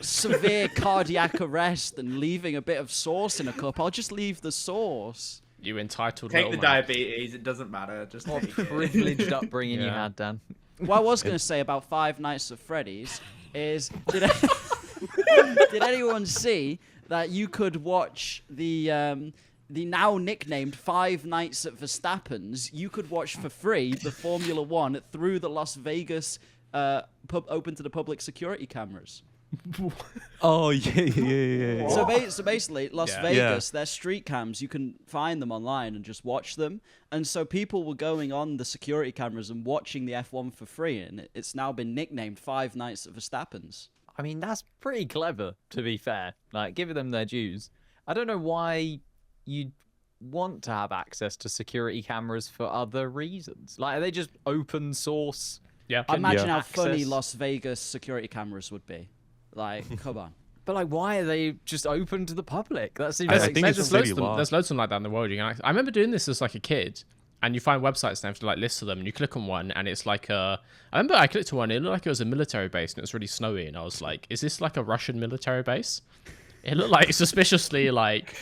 severe cardiac arrest and leaving a bit of sauce in a cup, I'll just leave the sauce. You entitled Take little the man. diabetes, it doesn't matter. Just What take it. privileged upbringing you Yeah. had, Dan. What I was going to say about Five Nights at Freddy's is, did anyone see that you could watch the now nicknamed Five Nights at Verstappen's? You could watch for free the Formula One through the Las Vegas open to the public security cameras. Oh, yeah. So basically, Las Yeah. Vegas, their street cams, you can find them online and just watch them. And so people were going on the security cameras and watching the F1 for free, and it's now been nicknamed Five Nights at Verstappen's. I mean, that's pretty clever, to be fair. Like, give them their dues. I don't know why you'd want to have access to security cameras for other reasons. Like, are they just open source? Yeah. Imagine how access? funny Las Vegas security cameras would be. Like, come on. But, like, why are they just open to the public? That seems I like think it's there's city loads of them. law. There's loads of them like that in the world. I remember doing this as like a kid, and you find websites and you have to like list them, and you click on one, and it's like I remember I clicked on one, it looked like it was a military base, and it was really snowy, and I was like, is this like a Russian military base? It looked like suspiciously like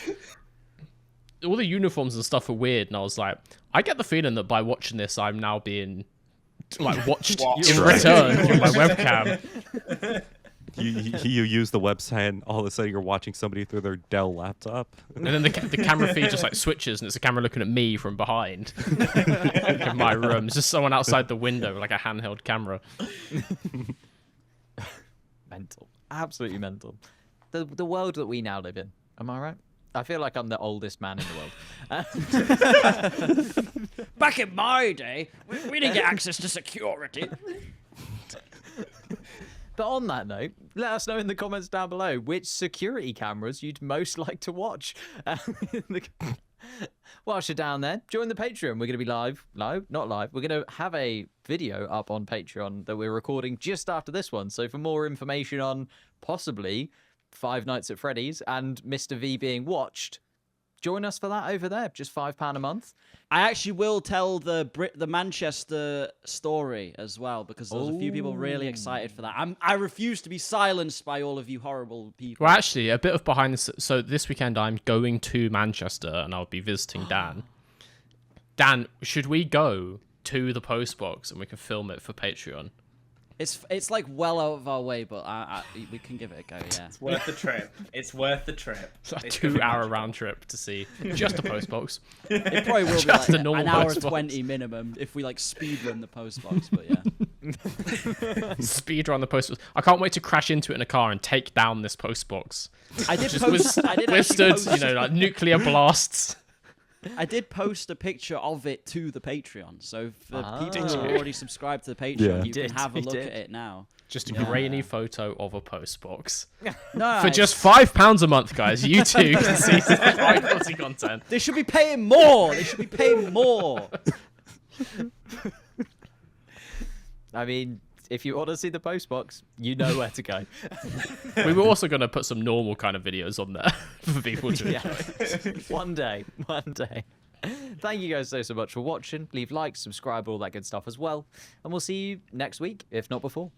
all the uniforms and stuff are weird, and I was like, I get the feeling that by watching this, I'm now being like watched in return through my webcam. You use the website, and all of a sudden you're watching somebody through their Dell laptop. And then the camera feed just like switches, and it's a camera looking at me from behind in my room. It's just someone outside the window with like a handheld camera. Mental. Absolutely mental. The world that we now live in. Am I right? I feel like I'm the oldest man in the world. Back in my day, we didn't get access to security. But on that note, let us know in the comments down below which security cameras you'd most like to watch. Whilst you're down there, join the Patreon. We're going to be live. No, not live. We're going to have a video up on Patreon that we're recording just after this one. So for more information on possibly Five Nights at Freddy's and Mr. V being watched, join us for that over there. Just £5 a month. I actually will tell the Manchester story as well, because there's a few people really excited for that. I refuse to be silenced by all of you horrible people. Well, actually, a bit of behind the so this weekend I'm going to Manchester and I'll be visiting Dan. Dan, should we go to the post box and we can film it for Patreon? It's like well out of our way, but we can give it a go. Yeah, It's worth the trip. It's worth the trip. It's like a It's gonna be 2-hour magical. round trip to see just the post box. it probably will be Just like a normal an hour post box. 20 minimum if we like speed run the post box. But yeah, Speed run the post box. I can't wait to crash into it in a car and take down this post box. I did Just post. I did actually withstood, post, you know, like nuclear blasts. I did post a picture of it to the Patreon, so for people Did who you? are already subscribed to the Patreon, Yeah. you You can did, have a you look did. at it now. Just a grainy photo of a post box. No, For just £5 a month, guys, you too can see some high quality content. they should be paying more. They should be paying more. I mean, if you want to see the post box, you know where to go. We were also going to put some normal kind of videos on there for people to Yeah. enjoy. One day. Thank you guys so much for watching. Leave likes, subscribe, all that good stuff as well. And we'll see you next week, if not before.